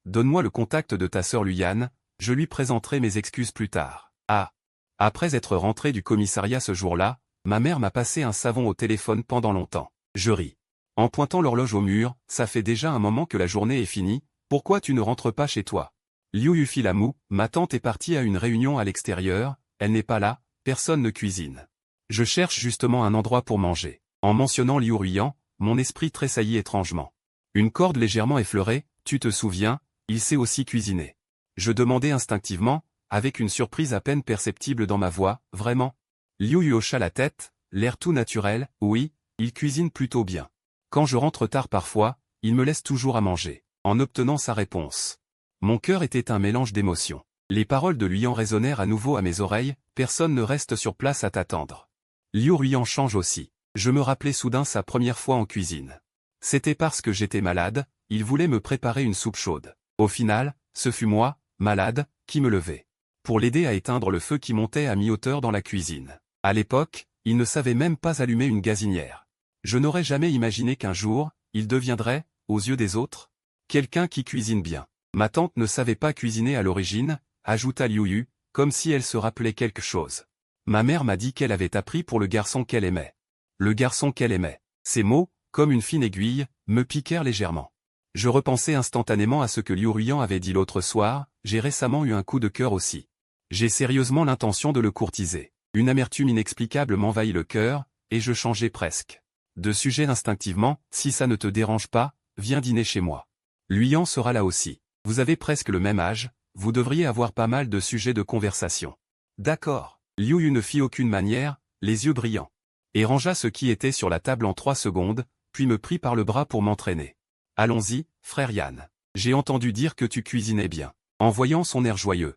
Donne-moi le contact de ta sœur Luyan, je lui présenterai mes excuses plus tard. » Ah. Après être rentré du commissariat ce jour-là, ma mère m'a passé un savon au téléphone pendant longtemps. Je ris. En pointant l'horloge au mur, ça fait déjà un moment que la journée est finie, pourquoi tu ne rentres pas chez toi? Liu Yu fit la moue, ma tante est partie à une réunion à l'extérieur, elle n'est pas là, personne ne cuisine. Je cherche justement un endroit pour manger. En mentionnant Liu Ruyan, mon esprit tressaillit étrangement. Une corde légèrement effleurée, tu te souviens, il sait aussi cuisiner. Je demandai instinctivement, avec une surprise à peine perceptible dans ma voix, vraiment? Liu Yu hocha la tête, l'air tout naturel, oui, il cuisine plutôt bien. Quand je rentre tard parfois, il me laisse toujours à manger. En obtenant sa réponse. Mon cœur était un mélange d'émotions. Les paroles de Luyan résonnèrent à nouveau à mes oreilles, personne ne reste sur place à t'attendre. Liu Ruyan change aussi. Je me rappelais soudain sa première fois en cuisine. C'était parce que j'étais malade, il voulait me préparer une soupe chaude. Au final, ce fut moi, malade, qui me levai. Pour l'aider à éteindre le feu qui montait à mi-hauteur dans la cuisine. À l'époque, il ne savait même pas allumer une gazinière. Je n'aurais jamais imaginé qu'un jour, il deviendrait, aux yeux des autres, quelqu'un qui cuisine bien. Ma tante ne savait pas cuisiner à l'origine, ajouta Liu Yu, comme si elle se rappelait quelque chose. Ma mère m'a dit qu'elle avait appris pour le garçon qu'elle aimait. Le garçon qu'elle aimait. Ces mots, comme une fine aiguille, me piquèrent légèrement. Je repensai instantanément à ce que Liu Ruyan avait dit l'autre soir, j'ai récemment eu un coup de cœur aussi. J'ai sérieusement l'intention de le courtiser. Une amertume inexplicable m'envahit le cœur, et je changeai presque de sujet instinctivement, si ça ne te dérange pas, viens dîner chez moi. Luyan sera là aussi. Vous avez presque le même âge, vous devriez avoir pas mal de sujets de conversation. D'accord. Liu Yu ne fit aucune manière, les yeux brillants. Et rangea ce qui était sur la table en 3 secondes, puis me prit par le bras pour m'entraîner. Allons-y, frère Yan. J'ai entendu dire que tu cuisinais bien. En voyant son air joyeux.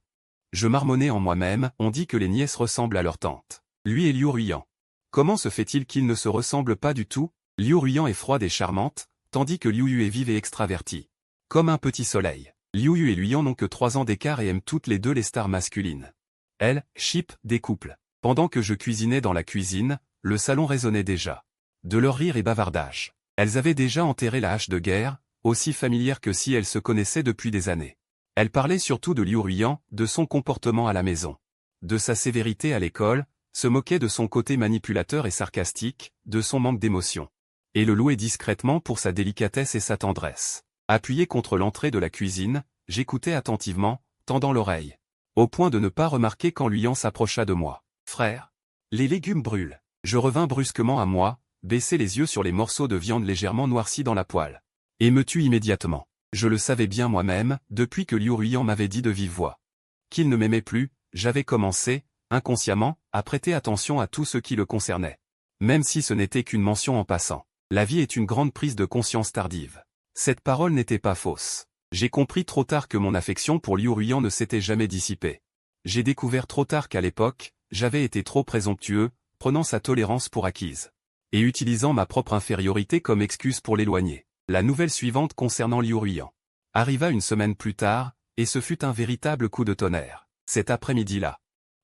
Je marmonnai en moi-même, on dit que les nièces ressemblent à leur tante. Lui et Liu Ruyan. Comment se fait-il qu'ils ne se ressemblent pas du tout? Liu Ruyan est froide et charmante, tandis que Liu Yu est vive et extravertie. Comme un petit soleil. Liu Yu et Luyan n'ont que 3 ans d'écart et aiment toutes les deux les stars masculines. Elle, chip, des couples. Pendant que je cuisinais dans la cuisine, le salon résonnait déjà. De leur rire et bavardage. Elles avaient déjà enterré la hache de guerre, aussi familière que si elles se connaissaient depuis des années. Elles parlaient surtout de Liu Ruyan, de son comportement à la maison. De sa sévérité à l'école, se moquaient de son côté manipulateur et sarcastique, de son manque d'émotion. Et le louaient discrètement pour sa délicatesse et sa tendresse. Appuyé contre l'entrée de la cuisine, j'écoutais attentivement, tendant l'oreille. Au point de ne pas remarquer quand Luyan s'approcha de moi. Frère, les légumes brûlent. Je revins brusquement à moi, baissai les yeux sur les morceaux de viande légèrement noircis dans la poêle. Et me tue immédiatement. Je le savais bien moi-même, depuis que Liu Ruyan m'avait dit de vive voix. Qu'il ne m'aimait plus, j'avais commencé, inconsciemment, à prêter attention à tout ce qui le concernait. Même si ce n'était qu'une mention en passant. La vie est une grande prise de conscience tardive. Cette parole n'était pas fausse. J'ai compris trop tard que mon affection pour Liu Ruyan ne s'était jamais dissipée. J'ai découvert trop tard qu'à l'époque, j'avais été trop présomptueux, prenant sa tolérance pour acquise. Et utilisant ma propre infériorité comme excuse pour l'éloigner. La nouvelle suivante concernant Liu Ruyan arriva une semaine plus tard, et ce fut un véritable coup de tonnerre. Cet après-midi-là.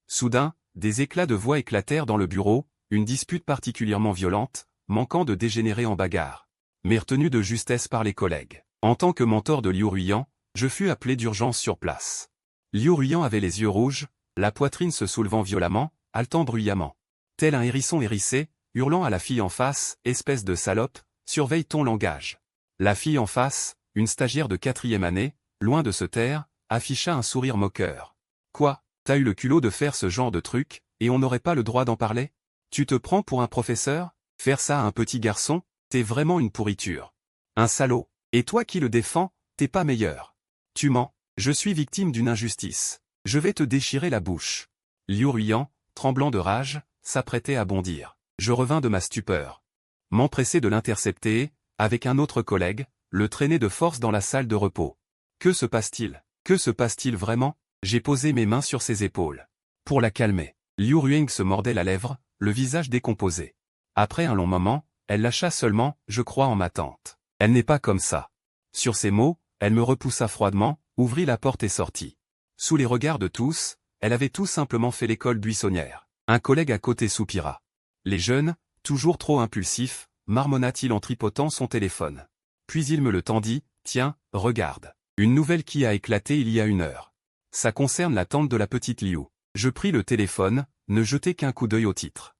Soudain, des éclats de voix éclatèrent dans le bureau, une dispute particulièrement violente, manquant de dégénérer en bagarre. Mais retenue de justesse par les collègues. En tant que mentor de Liu Ruyan, je fus appelé d'urgence sur place. Liu Ruyan avait les yeux rouges, la poitrine se soulevant violemment, haletant bruyamment. Tel un hérisson hérissé, hurlant à la fille en face, espèce de salope, surveille ton langage. La fille en face, une stagiaire de 4e année, loin de se taire, afficha un sourire moqueur. Quoi, t'as eu le culot de faire ce genre de truc, et on n'aurait pas le droit d'en parler? Tu te prends pour un professeur? Faire ça à un petit garçon? T'es vraiment une pourriture. Un salaud. Et toi qui le défends, t'es pas meilleur. Tu mens. Je suis victime d'une injustice. Je vais te déchirer la bouche. Liu Ruyan, tremblant de rage, s'apprêtait à bondir. Je revins de ma stupeur. M'empresser de l'intercepter, avec un autre collègue, le traîner de force dans la salle de repos. Que se passe-t-il? Que se passe-t-il vraiment? J'ai posé mes mains sur ses épaules. Pour la calmer. Liu Ruyan se mordait la lèvre, le visage décomposé. Après un long moment, elle lâcha seulement, je crois en ma tante. Elle n'est pas comme ça. Sur ces mots, elle me repoussa froidement, ouvrit la porte et sortit. Sous les regards de tous, elle avait tout simplement fait l'école buissonnière. Un collègue à côté soupira. Les jeunes, toujours trop impulsifs, marmonna-t-il en tripotant son téléphone. Puis il me le tendit, tiens, regarde. Une nouvelle qui a éclaté il y a 1 heure. Ça concerne la tante de la petite Liu. Je pris le téléphone, ne jetai qu'un coup d'œil au titre.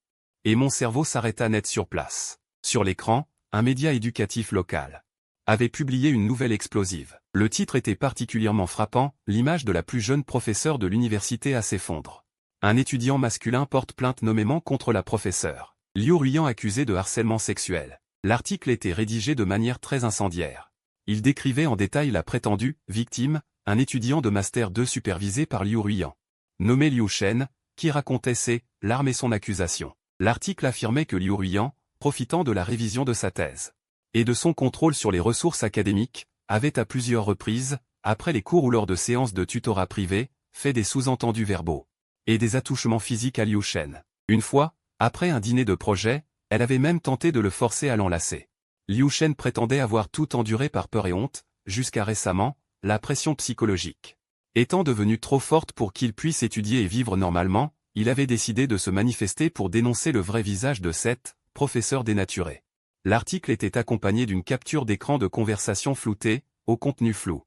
Et mon cerveau s'arrêta net sur place. Sur l'écran, un média éducatif local avait publié une nouvelle explosive. Le titre était particulièrement frappant, l'image de la plus jeune professeure de l'université à s'effondre. Un étudiant masculin porte plainte nommément contre la professeure. Liu Ruyan accusé de harcèlement sexuel. L'article était rédigé de manière très incendiaire. Il décrivait en détail la prétendue victime, un étudiant de Master 2 supervisé par Liu Ruiyan, nommé Liu Shen, qui racontait ses larmes et son accusation. L'article affirmait que Liu Ruiyan, profitant de la révision de sa thèse et de son contrôle sur les ressources académiques, avait à plusieurs reprises, après les cours ou lors de séances de tutorat privé, fait des sous-entendus verbaux et des attouchements physiques à Liu Shen. Une fois, après un dîner de projet, elle avait même tenté de le forcer à l'enlacer. Liu Shen prétendait avoir tout enduré par peur et honte, jusqu'à récemment, la pression psychologique étant devenue trop forte pour qu'il puisse étudier et vivre normalement, il avait décidé de se manifester pour dénoncer le vrai visage de cette professeur dénaturé. L'article était accompagné d'une capture d'écran de conversation floutée, au contenu flou.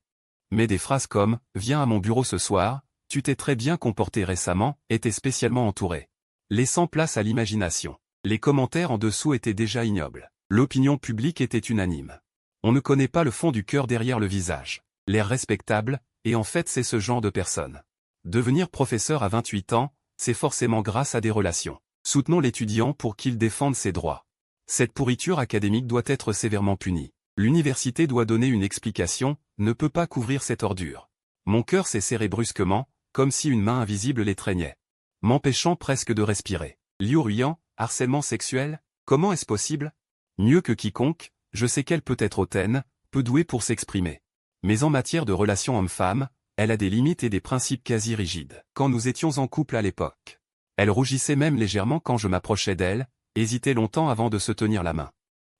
Mais des phrases comme « Viens à mon bureau ce soir »,« Tu t'es très bien comporté récemment » étaient spécialement entourées, laissant place à l'imagination. Les commentaires en dessous étaient déjà ignobles. L'opinion publique était unanime. On ne connaît pas le fond du cœur derrière le visage. L'air respectable, et en fait c'est ce genre de personne. Devenir professeur à 28 ans, c'est forcément grâce à des relations. Soutenons l'étudiant pour qu'il défende ses droits. Cette pourriture académique doit être sévèrement punie. L'université doit donner une explication, ne peut pas couvrir cette ordure. Mon cœur s'est serré brusquement, comme si une main invisible l'étreignait, m'empêchant presque de respirer. Liu Ruiyan, harcèlement sexuel, comment est-ce possible? Mieux que quiconque, je sais qu'elle peut être hautaine, peu douée pour s'exprimer. Mais en matière de relations homme-femme, elle a des limites et des principes quasi rigides. Quand nous étions en couple à l'époque, elle rougissait même légèrement quand je m'approchais d'elle, hésitait longtemps avant de se tenir la main.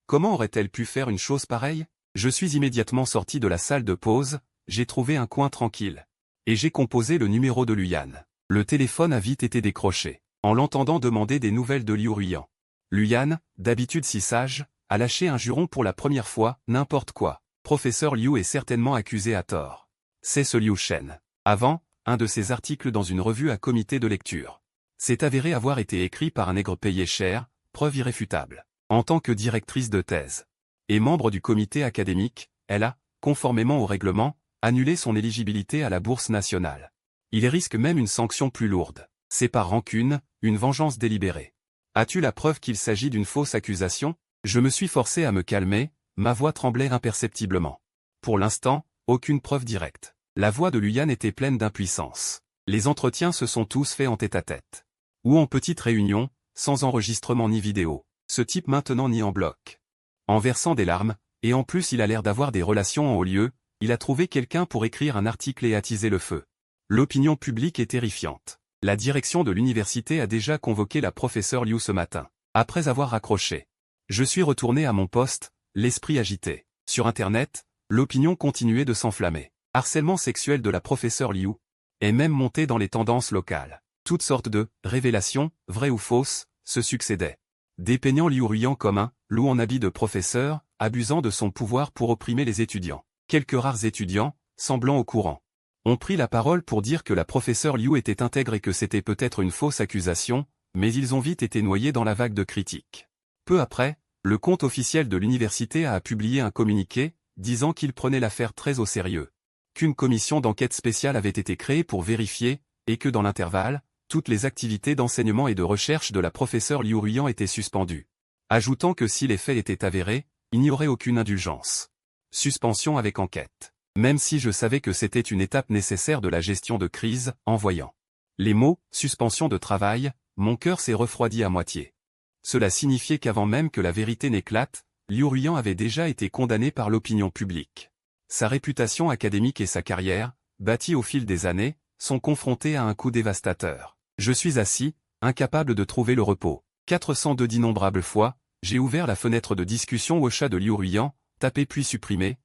Comment aurait-elle pu faire une chose pareille? Je suis immédiatement sorti de la salle de pause, j'ai trouvé un coin tranquille. Et j'ai composé le numéro de Luyan. Le téléphone a vite été décroché, en l'entendant demander des nouvelles de Liu Ruiyan. Luyan, d'habitude si sage, a lâché un juron pour la première fois, n'importe quoi. Professeur Liu est certainement accusé à tort. C'est ce Liu Shen. Avant, un de ses articles dans une revue à comité de lecture s'est avéré avoir été écrit par un nègre payé cher, preuve irréfutable. En tant que directrice de thèse et membre du comité académique, elle a, conformément au règlement, annulé son éligibilité à la bourse nationale. Il risque même une sanction plus lourde. C'est par rancune, une vengeance délibérée. As-tu la preuve qu'il s'agit d'une fausse accusation? Je me suis forcé à me calmer, ma voix tremblait imperceptiblement. Pour l'instant, aucune preuve directe. La voix de Luyan était pleine d'impuissance. Les entretiens se sont tous faits en tête-à-tête. Ou en petite réunion, sans enregistrement ni vidéo. Ce type maintenant nie en bloc. En versant des larmes, et en plus il a l'air d'avoir des relations en haut lieu, il a trouvé quelqu'un pour écrire un article et attiser le feu. L'opinion publique est terrifiante. La direction de l'université a déjà convoqué la professeure Liu ce matin. Après avoir raccroché, je suis retourné à mon poste, l'esprit agité. Sur Internet, l'opinion continuait de s'enflammer. Harcèlement sexuel de la professeure Liu est même monté dans les tendances locales. Toutes sortes de révélations, vraies ou fausses, se succédaient. Dépeignant Liu Ruiyan comme un loup en habit de professeur, abusant de son pouvoir pour opprimer les étudiants. Quelques rares étudiants, semblant au courant, ont pris la parole pour dire que la professeure Liu était intègre et que c'était peut-être une fausse accusation, mais ils ont vite été noyés dans la vague de critiques. Peu après, le compte officiel de l'université a publié un communiqué, disant qu'il prenait l'affaire très au sérieux, qu'une commission d'enquête spéciale avait été créée pour vérifier, et que dans l'intervalle, toutes les activités d'enseignement et de recherche de la professeure Liu Ruiyan étaient suspendues. Ajoutant que si les faits étaient avérés, il n'y aurait aucune indulgence. Suspension avec enquête. Même si je savais que c'était une étape nécessaire de la gestion de crise, en voyant les mots « suspension de travail », mon cœur s'est refroidi à moitié. Cela signifiait qu'avant même que la vérité n'éclate, Liu Ruiyan avait déjà été condamné par l'opinion publique. Sa réputation académique et sa carrière, bâtie au fil des années, sont confrontées à un coup dévastateur. Je suis assis, incapable de trouver le repos. 402 d'innombrables fois, j'ai ouvert la fenêtre de discussion au chat de Liu Ruiyan, tapé puis supprimé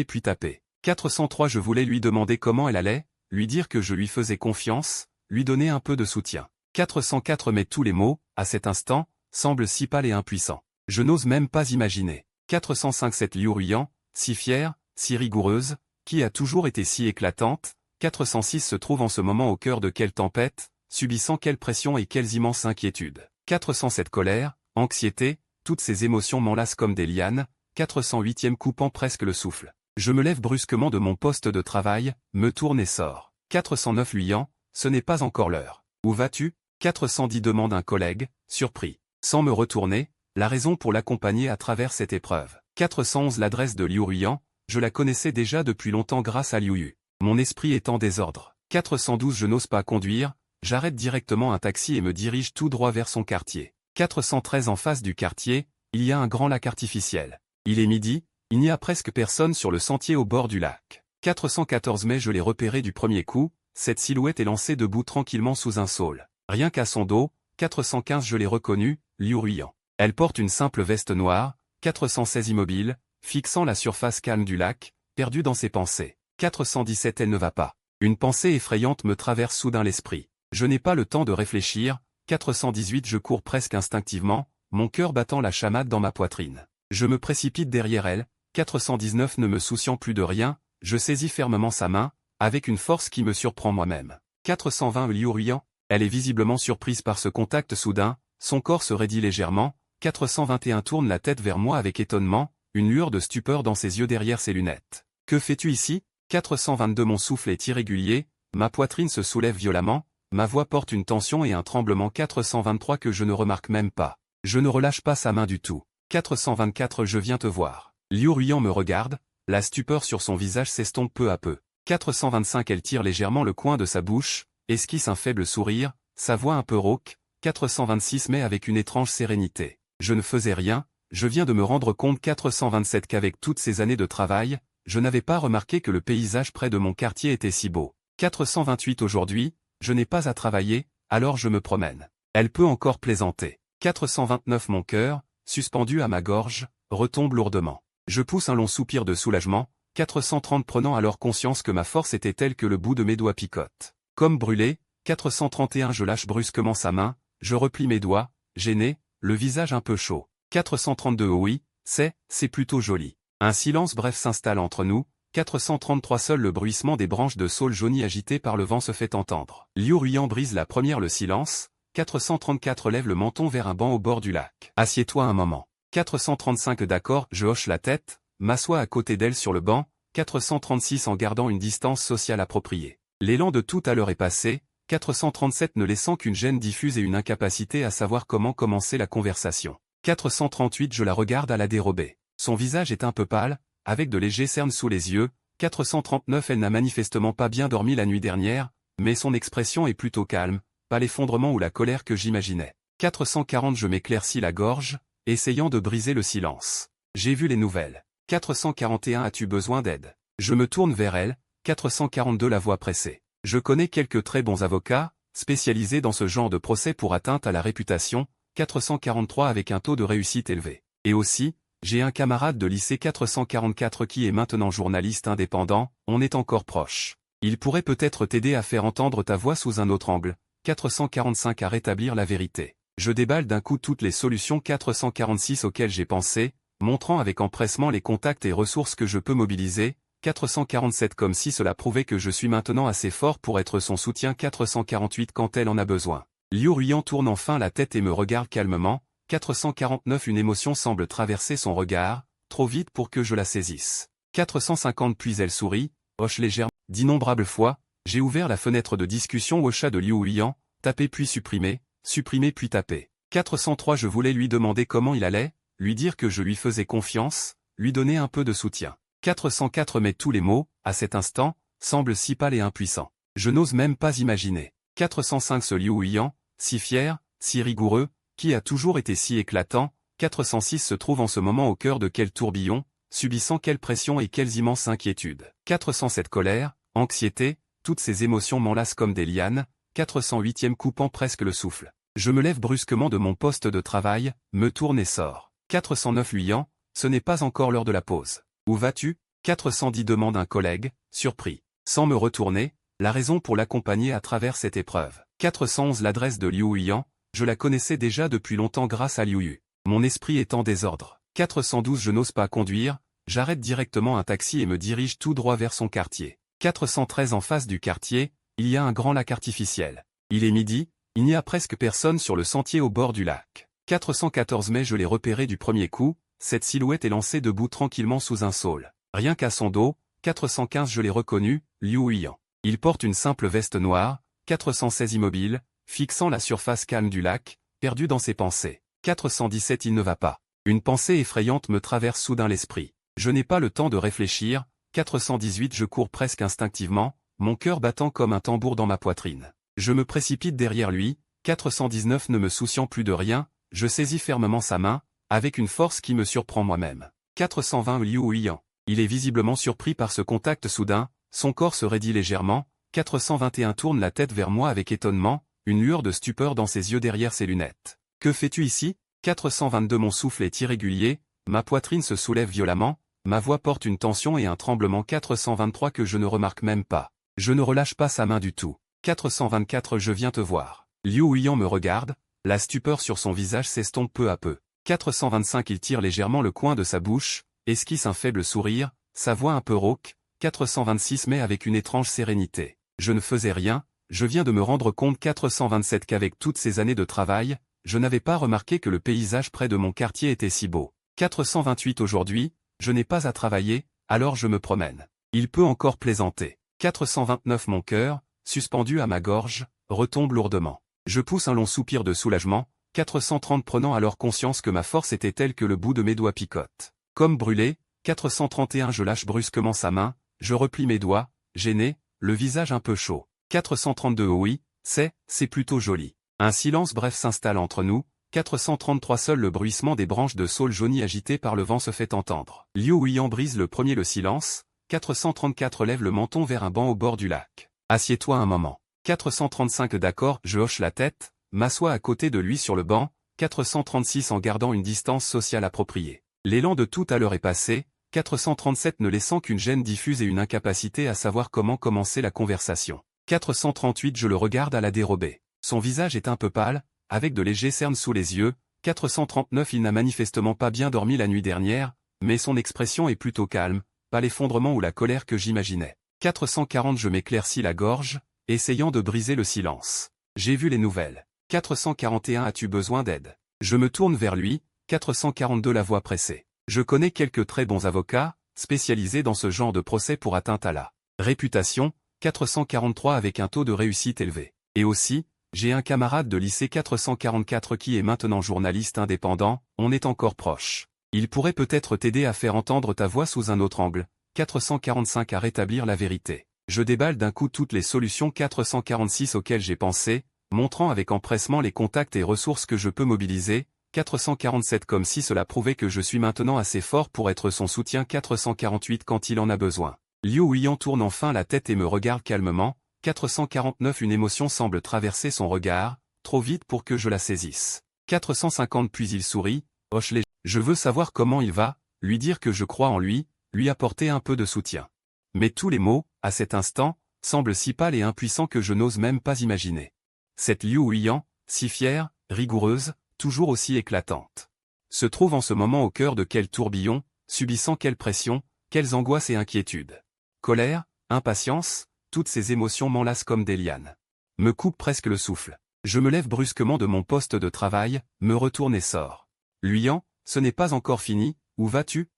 puis tapé. 403 je voulais lui demander comment elle allait, lui dire que je lui faisais confiance, lui donner un peu de soutien. 404 mais tous les mots, à cet instant, semblent si pâles et impuissants. Je n'ose même pas imaginer. 405 cette Liu Ruiyan, si fière, si rigoureuse, qui a toujours été si éclatante. 406 se trouve en ce moment au cœur de quelle tempête, subissant quelle pression et quelles immenses inquiétudes. 407 colère, anxiété, toutes ces émotions m'enlacent comme des lianes. 408e coupant presque le souffle. Je me lève brusquement de mon poste de travail, me tourne et sors. 409 Luyan, ce n'est pas encore l'heure. Où vas-tu? 410 demande un collègue, surpris. Sans me retourner, la raison pour l'accompagner à travers cette épreuve. 411 L'adresse de Liu Ruiyan, je la connaissais déjà depuis longtemps grâce à Liu Yu. Mon esprit est en désordre. 412 Je n'ose pas conduire, j'arrête directement un taxi et me dirige tout droit vers son quartier. 413 En face du quartier, il y a un grand lac artificiel. Il est midi, il n'y a presque personne sur le sentier au bord du lac. 414 Mais je l'ai repéré du premier coup, cette silhouette est lancée debout tranquillement sous un saule. Rien qu'à son dos, 415 Je l'ai reconnue, Liu Ruiyan. Elle porte une simple veste noire, 416 Immobile, fixant la surface calme du lac, perdue dans ses pensées. 417 Elle ne va pas. Une pensée effrayante me traverse soudain l'esprit. Je n'ai pas le temps de réfléchir, 418 Je cours presque instinctivement, mon cœur battant la chamade dans ma poitrine. Je me précipite derrière elle, 419 Ne me souciant plus de rien, je saisis fermement sa main, avec une force qui me surprend moi-même. 420 Liu Ruiyan, elle est visiblement surprise par ce contact soudain, son corps se raidit légèrement, 421 Tourne la tête vers moi avec étonnement, une lueur de stupeur dans ses yeux derrière ses lunettes. Que fais-tu ici? 422 Mon souffle est irrégulier, ma poitrine se soulève violemment, ma voix porte une tension et un tremblement. 423 Que je ne remarque même pas. Je ne relâche pas sa main du tout. 424 Je viens te voir. Liu Ruiyan me regarde, la stupeur sur son visage s'estompe peu à peu. 425 Elle tire légèrement le coin de sa bouche, esquisse un faible sourire, sa voix un peu rauque. 426 Mais avec une étrange sérénité. Je ne faisais rien, je viens de me rendre compte. 427 Qu'avec toutes ces années de travail, je n'avais pas remarqué que le paysage près de mon quartier était si beau. 428 Aujourd'hui, je n'ai pas à travailler, alors je me promène. Elle peut encore plaisanter. 429 Mon cœur, suspendu à ma gorge, retombe lourdement. Je pousse un long soupir de soulagement, 430 Prenant alors conscience que ma force était telle que le bout de mes doigts picote. Comme brûlé, 431 Je lâche brusquement sa main, je replie mes doigts, gêné, le visage un peu chaud. 432 Oh oui, c'est plutôt joli. Un silence bref s'installe entre nous, 433 Seul le bruissement des branches de saule jaunies agitées par le vent se fait entendre. Liu Ruiyan brise la première le silence, 434 Lève le menton vers un banc au bord du lac. Assieds-toi un moment. 435 D'accord, je hoche la tête, m'assois à côté d'elle sur le banc, 436 En gardant une distance sociale appropriée. L'élan de tout à l'heure est passé, 437 Ne laissant qu'une gêne diffuse et une incapacité à savoir comment commencer la conversation. 438 Je la regarde à la dérobée. Son visage est un peu pâle, avec de légers cernes sous les yeux. 439 Elle n'a manifestement pas bien dormi la nuit dernière, mais son expression est plutôt calme, pas l'effondrement ou la colère que j'imaginais. 440 Je m'éclaircis la gorge, essayant de briser le silence. J'ai vu les nouvelles. 441 As-tu besoin d'aide? Je me tourne vers elle, 442 La voix pressée. Je connais quelques très bons avocats, spécialisés dans ce genre de procès pour atteinte à la réputation, 443 Avec un taux de réussite élevé. Et aussi, j'ai un camarade de lycée 444 qui est maintenant journaliste indépendant, on est encore proche. Il pourrait peut-être t'aider à faire entendre ta voix sous un autre angle. 445 À rétablir la vérité. Je déballe d'un coup toutes les solutions 446 auxquelles j'ai pensé, montrant avec empressement les contacts et ressources que je peux mobiliser. 447 Comme si cela prouvait que je suis maintenant assez fort pour être son soutien. 448 Quand elle en a besoin. Liu Ruiyan tourne enfin la tête et me regarde calmement. 449 Une émotion semble traverser son regard, trop vite pour que je la saisisse. 450 Puis elle sourit, hoche légèrement. D'innombrables fois, j'ai ouvert la fenêtre de discussion au chat de Liu Ruiyan, tapé puis supprimé puis tapé. 403 Je voulais lui demander comment il allait, lui dire que je lui faisais confiance, lui donner un peu de soutien. 404 Mais tous les mots, à cet instant, semblent si pâles et impuissants. Je n'ose même pas imaginer. 405 Ce Liu Ruiyan, si fier, si rigoureux, qui a toujours été si éclatant. 406 Se trouve en ce moment au cœur de quel tourbillon, subissant quelle pression et quelles immenses inquiétudes. 407 Colère, anxiété, toutes ces émotions m'enlacent comme des lianes. 408 Coupant presque le souffle. Je me lève brusquement de mon poste de travail, me tourne et sors. 409 Ruiyan, ce n'est pas encore l'heure de la pause. Où vas-tu? 410 Demande un collègue, surpris. Sans me retourner, la raison pour l'accompagner à travers cette épreuve. 411 L'adresse de Liu Ruiyan, je la connaissais déjà depuis longtemps grâce à Liu Yu. Mon esprit est en désordre. 412 Je n'ose pas conduire, j'arrête directement un taxi et me dirige tout droit vers son quartier. 413 En face du quartier, il y a un grand lac artificiel. Il est midi, il n'y a presque personne sur le sentier au bord du lac. 414 Mais je l'ai repéré du premier coup, cette silhouette est lancée debout tranquillement sous un saule. Rien qu'à son dos, 415 Je l'ai reconnu, Liu Ruiyan. Il porte une simple veste noire, 416 Immobile, fixant la surface calme du lac, perdu dans ses pensées. 417 Il ne va pas. Une pensée effrayante me traverse soudain l'esprit. Je n'ai pas le temps de réfléchir. 418 Je cours presque instinctivement, mon cœur battant comme un tambour dans ma poitrine. Je me précipite derrière lui. 419 Ne me souciant plus de rien, je saisis fermement sa main, avec une force qui me surprend moi-même. 420 Liu Huiyan. Il est visiblement surpris par ce contact soudain, son corps se raidit légèrement. 421 Tourne la tête vers moi avec étonnement, une lueur de stupeur dans ses yeux derrière ses lunettes. Que fais-tu ici? 422 Mon souffle est irrégulier, ma poitrine se soulève violemment, ma voix porte une tension et un tremblement. 423 Que je ne remarque même pas. Je ne relâche pas sa main du tout. 424 Je viens te voir. Liu Huiyan me regarde, la stupeur sur son visage s'estompe peu à peu. 425 Il tire légèrement le coin de sa bouche, esquisse un faible sourire, sa voix un peu rauque. 426 Mais avec une étrange sérénité. Je ne faisais rien, je viens de me rendre compte. 427 Qu'avec toutes ces années de travail, je n'avais pas remarqué que le paysage près de mon quartier était si beau. 428 Aujourd'hui, je n'ai pas à travailler, alors je me promène. Il peut encore plaisanter. 429 Mon cœur, suspendu à ma gorge, retombe lourdement. Je pousse un long soupir de soulagement. 430 Prenant alors conscience que ma force était telle que le bout de mes doigts picote. Comme brûlé. 431 Je lâche brusquement sa main, je replie mes doigts, gêné, le visage un peu chaud. 432 Oh oui, c'est plutôt joli. Un silence bref s'installe entre nous. 433 Seul le bruissement des branches de saule jaunies agitées par le vent se fait entendre. Liu Huiyan brise le premier le silence. 434 Lève le menton vers un banc au bord du lac. Assieds-toi un moment. 435 D'accord, je hoche la tête, m'assois à côté de lui sur le banc. 436 En gardant une distance sociale appropriée. L'élan de tout à l'heure est passé. 437 Ne laissant qu'une gêne diffuse et une incapacité à savoir comment commencer la conversation. 438 Je le regarde à la dérobée. Son visage est un peu pâle, avec de légers cernes sous les yeux. 439 Il n'a manifestement pas bien dormi la nuit dernière, mais son expression est plutôt calme, pas l'effondrement ou la colère que j'imaginais. 440 Je m'éclaircis la gorge, essayant de briser le silence. J'ai vu les nouvelles. 441 As-tu besoin d'aide? Je me tourne vers lui. 442 La voix pressée. Je connais quelques très bons avocats, spécialisés dans ce genre de procès pour atteinte à la réputation. 443 Avec un taux de réussite élevé. Et aussi, j'ai un camarade de lycée. 444 Qui est maintenant journaliste indépendant, on est encore proche. Il pourrait peut-être t'aider à faire entendre ta voix sous un autre angle. 445 À rétablir la vérité. Je déballe d'un coup toutes les solutions. 446 Auxquelles j'ai pensé, montrant avec empressement les contacts et ressources que je peux mobiliser. 447 Comme si cela prouvait que je suis maintenant assez fort pour être son soutien. 448 Quand il en a besoin. Liu Huiyan tourne enfin la tête et me regarde calmement. 449 Une émotion semble traverser son regard, trop vite pour que je la saisisse. 450 Puis il sourit, hoche les. Je veux savoir comment il va, lui dire que je crois en lui, lui apporter un peu de soutien. Mais tous les mots, à cet instant, semblent si pâles et impuissants que je n'ose même pas imaginer. Cette Liu Huiyan, si fière, rigoureuse, toujours aussi éclatante, se trouve en ce moment au cœur de quel tourbillon, subissant quelle pression, quelles angoisses et inquiétudes. Colère, impatience, toutes ces émotions m'enlacent comme des lianes. Me coupent presque le souffle. Je me lève brusquement de mon poste de travail, me retourne et sors. Huiyan, ce n'est pas encore fini, où vas-tu?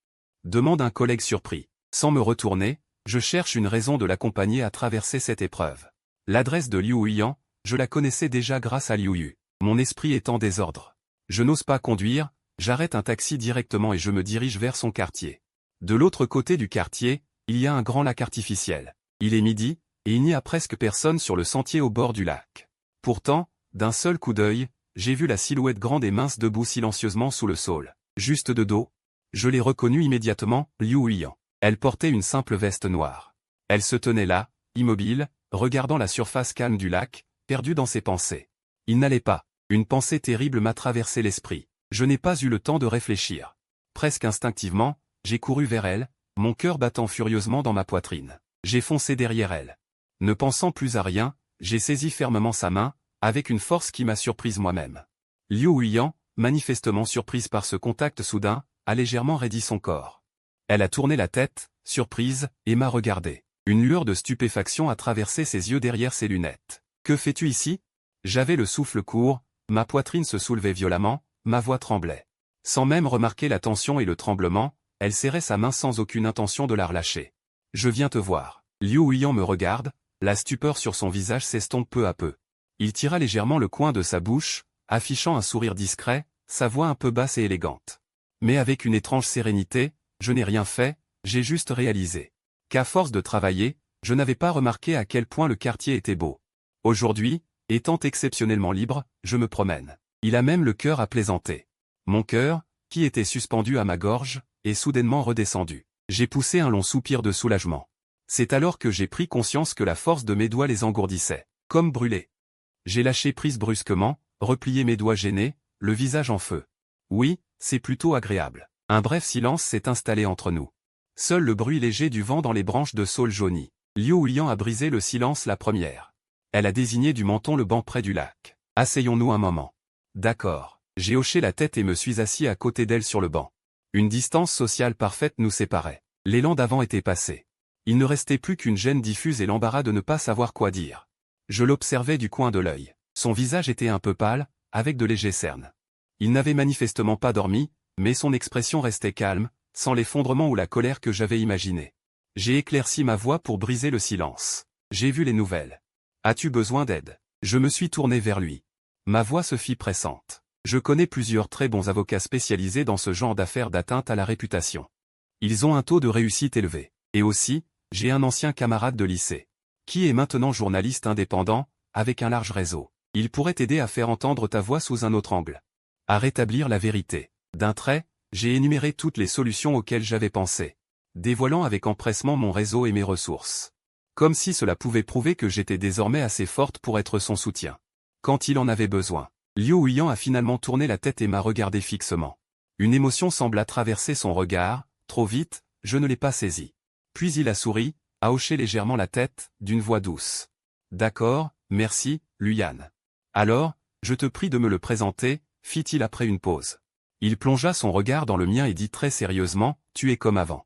Demande un collègue surpris. Sans me retourner, je cherche une raison de l'accompagner à traverser cette épreuve. L'adresse de Liu Huiyan, je la connaissais déjà grâce à Liu Yu. Mon esprit est en désordre. Je n'ose pas conduire, j'arrête un taxi directement et je me dirige vers son quartier. De l'autre côté du quartier, il y a un grand lac artificiel. Il est midi, et il n'y a presque personne sur le sentier au bord du lac. Pourtant, d'un seul coup d'œil, j'ai vu la silhouette grande et mince debout silencieusement sous le saule. Juste de dos. Je l'ai reconnue immédiatement, Liu Huiyan. Elle portait une simple veste noire. Elle se tenait là, immobile, regardant la surface calme du lac, perdue dans ses pensées. Il n'allait pas. Une pensée terrible m'a traversé l'esprit. Je n'ai pas eu le temps de réfléchir. Presque instinctivement, j'ai couru vers elle, mon cœur battant furieusement dans ma poitrine. J'ai foncé derrière elle. Ne pensant plus à rien, j'ai saisi fermement sa main, avec une force qui m'a surprise moi-même. Liu Huiyan, manifestement surprise par ce contact soudain, a légèrement raidi son corps. Elle a tourné la tête, surprise, et m'a regardé. Une lueur de stupéfaction a traversé ses yeux derrière ses lunettes. « Que fais-tu ici ?» J'avais le souffle court, ma poitrine se soulevait violemment, ma voix tremblait. Sans même remarquer la tension et le tremblement, elle serrait sa main sans aucune intention de la relâcher. « Je viens te voir. » Liu Huiyan me regarde, la stupeur sur son visage s'estompe peu à peu. Il tira légèrement le coin de sa bouche, affichant un sourire discret, sa voix un peu basse et élégante. Mais avec une étrange sérénité, je n'ai rien fait, j'ai juste réalisé qu'à force de travailler, je n'avais pas remarqué à quel point le quartier était beau. Aujourd'hui, étant exceptionnellement libre, je me promène. Il a même le cœur à plaisanter. Mon cœur, qui était suspendu à ma gorge, est soudainement redescendu. J'ai poussé un long soupir de soulagement. C'est alors que j'ai pris conscience que la force de mes doigts les engourdissait, comme brûlés. J'ai lâché prise brusquement, replié mes doigts gênés, le visage en feu. Oui, c'est plutôt agréable. Un bref silence s'est installé entre nous. Seul le bruit léger du vent dans les branches de saule jaunie. Liu Huiyan a brisé le silence la première. Elle a désigné du menton le banc près du lac. Asseyons-nous un moment. D'accord. J'ai hoché la tête et me suis assis à côté d'elle sur le banc. Une distance sociale parfaite nous séparait. L'élan d'avant était passé. Il ne restait plus qu'une gêne diffuse et l'embarras de ne pas savoir quoi dire. Je l'observais du coin de l'œil. Son visage était un peu pâle, avec de légers cernes. Il n'avait manifestement pas dormi, mais son expression restait calme, sans l'effondrement ou la colère que j'avais imaginé. J'ai éclairci ma voix pour briser le silence. J'ai vu les nouvelles. As-tu besoin d'aide? Je me suis tourné vers lui. Ma voix se fit pressante. Je connais plusieurs très bons avocats spécialisés dans ce genre d'affaires d'atteinte à la réputation. Ils ont un taux de réussite élevé. Et aussi, j'ai un ancien camarade de lycée, qui est maintenant journaliste indépendant, avec un large réseau. Il pourrait t'aider à faire entendre ta voix sous un autre angle. À rétablir la vérité. D'un trait, j'ai énuméré toutes les solutions auxquelles j'avais pensé, dévoilant avec empressement mon réseau et mes ressources. Comme si cela pouvait prouver que j'étais désormais assez forte pour être son soutien. Quand il en avait besoin. Liu Huiyan a finalement tourné la tête et m'a regardé fixement. Une émotion sembla traverser son regard, trop vite, je ne l'ai pas saisi. Puis il a souri, a hoché légèrement la tête, d'une voix douce. D'accord, merci, Huiyan. Alors, je te prie de me le présenter, fit-il après une pause. Il plongea son regard dans le mien et dit très sérieusement, tu es comme avant.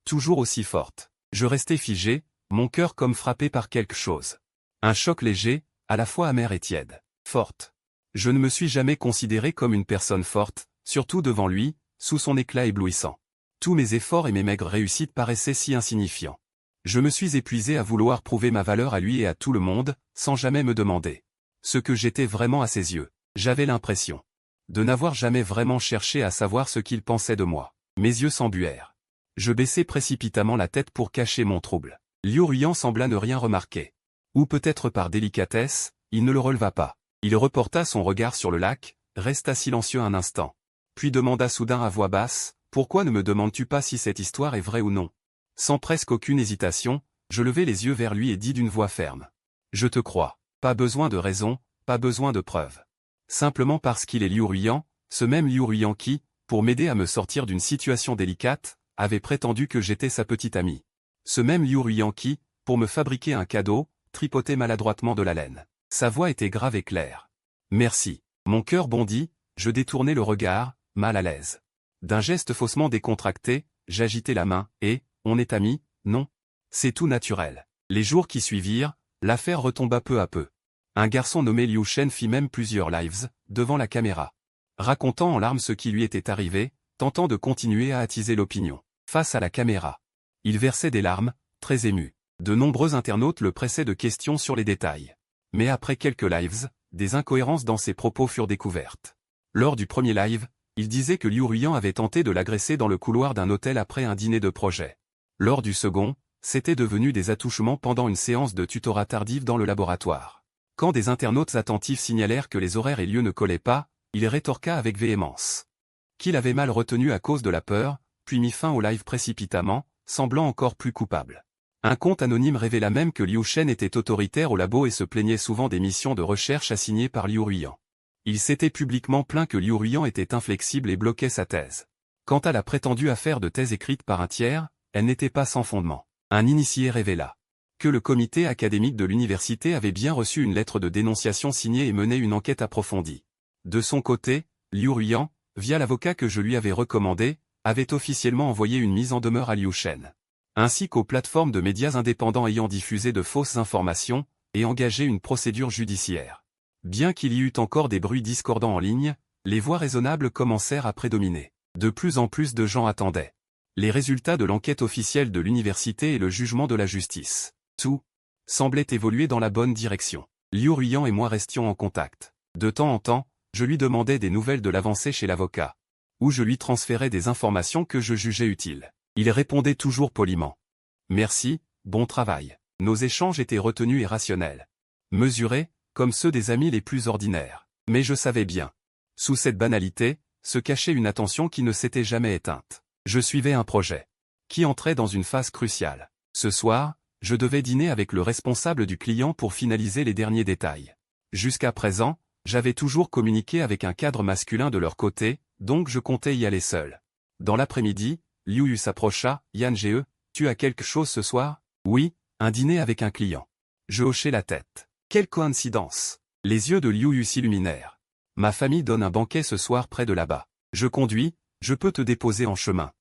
Toujours aussi forte. Je restais figé, mon cœur comme frappé par quelque chose. Un choc léger, à la fois amer et tiède. Forte. Je ne me suis jamais considéré comme une personne forte, surtout devant lui, sous son éclat éblouissant. Tous mes efforts et mes maigres réussites paraissaient si insignifiants. Je me suis épuisé à vouloir prouver ma valeur à lui et à tout le monde, sans jamais me demander ce que j'étais vraiment à ses yeux. J'avais l'impression de n'avoir jamais vraiment cherché à savoir ce qu'il pensait de moi. Mes yeux s'embuèrent. Je baissai précipitamment la tête pour cacher mon trouble. Liu Huiyan sembla ne rien remarquer. Ou peut-être par délicatesse, il ne le releva pas. Il reporta son regard sur le lac, resta silencieux un instant. Puis demanda soudain à voix basse, « Pourquoi ne me demandes-tu pas si cette histoire est vraie ou non ?» Sans presque aucune hésitation, je levai les yeux vers lui et dis d'une voix ferme. « Je te crois. Pas besoin de raison, pas besoin de preuves. Simplement parce qu'il est Liu Huiyan, ce même Liu Huiyan qui, pour m'aider à me sortir d'une situation délicate, avait prétendu que j'étais sa petite amie. Ce même Liu Huiyan qui, pour me fabriquer un cadeau, tripotait maladroitement de la laine. Sa voix était grave et claire. « Merci. » Mon cœur bondit, je détournai le regard, mal à l'aise. D'un geste faussement décontracté, j'agitai la main, et, on est amis, non? C'est tout naturel. Les jours qui suivirent, l'affaire retomba peu à peu. Un garçon nommé Liu Shen fit même plusieurs lives, devant la caméra, racontant en larmes ce qui lui était arrivé, tentant de continuer à attiser l'opinion. Face à la caméra, il versait des larmes, très ému. De nombreux internautes le pressaient de questions sur les détails. Mais après quelques lives, des incohérences dans ses propos furent découvertes. Lors du premier live, il disait que Liu Huiyan avait tenté de l'agresser dans le couloir d'un hôtel après un dîner de projet. Lors du second, c'était devenu des attouchements pendant une séance de tutorat tardive dans le laboratoire. Quand des internautes attentifs signalèrent que les horaires et lieux ne collaient pas, il rétorqua avec véhémence qu'il avait mal retenu à cause de la peur, puis mit fin au live précipitamment, semblant encore plus coupable. Un compte anonyme révéla même que Liu Shen était autoritaire au labo et se plaignait souvent des missions de recherche assignées par Liu Huiyan. Il s'était publiquement plaint que Liu Huiyan était inflexible et bloquait sa thèse. Quant à la prétendue affaire de thèse écrite par un tiers, elle n'était pas sans fondement. Un initié révéla que le comité académique de l'université avait bien reçu une lettre de dénonciation signée et mené une enquête approfondie. De son côté, Liu Huiyan, via l'avocat que je lui avais recommandé, avait officiellement envoyé une mise en demeure à Liu Shen, ainsi qu'aux plateformes de médias indépendants ayant diffusé de fausses informations, et engagé une procédure judiciaire. Bien qu'il y eût encore des bruits discordants en ligne, les voix raisonnables commencèrent à prédominer. De plus en plus de gens attendaient les résultats de l'enquête officielle de l'université et le jugement de la justice. Tout semblait évoluer dans la bonne direction. Liu Huiyan et moi restions en contact. De temps en temps, je lui demandais des nouvelles de l'avancée chez l'avocat. Ou je lui transférais des informations que je jugeais utiles. Il répondait toujours poliment. Merci, bon travail. Nos échanges étaient retenus et rationnels. Mesurés, comme ceux des amis les plus ordinaires. Mais je savais bien. Sous cette banalité, se cachait une attention qui ne s'était jamais éteinte. Je suivais un projet qui entrait dans une phase cruciale. Ce soir, je devais dîner avec le responsable du client pour finaliser les derniers détails. Jusqu'à présent, j'avais toujours communiqué avec un cadre masculin de leur côté, donc je comptais y aller seul. Dans l'après-midi, Liu Yu s'approcha. Yan Ge, tu as quelque chose ce soir? Oui, un dîner avec un client. Je hochai la tête. Quelle coïncidence! Les yeux de Liu Yu s'illuminèrent. Ma famille donne un banquet ce soir près de là-bas. Je conduis, je peux te déposer en chemin.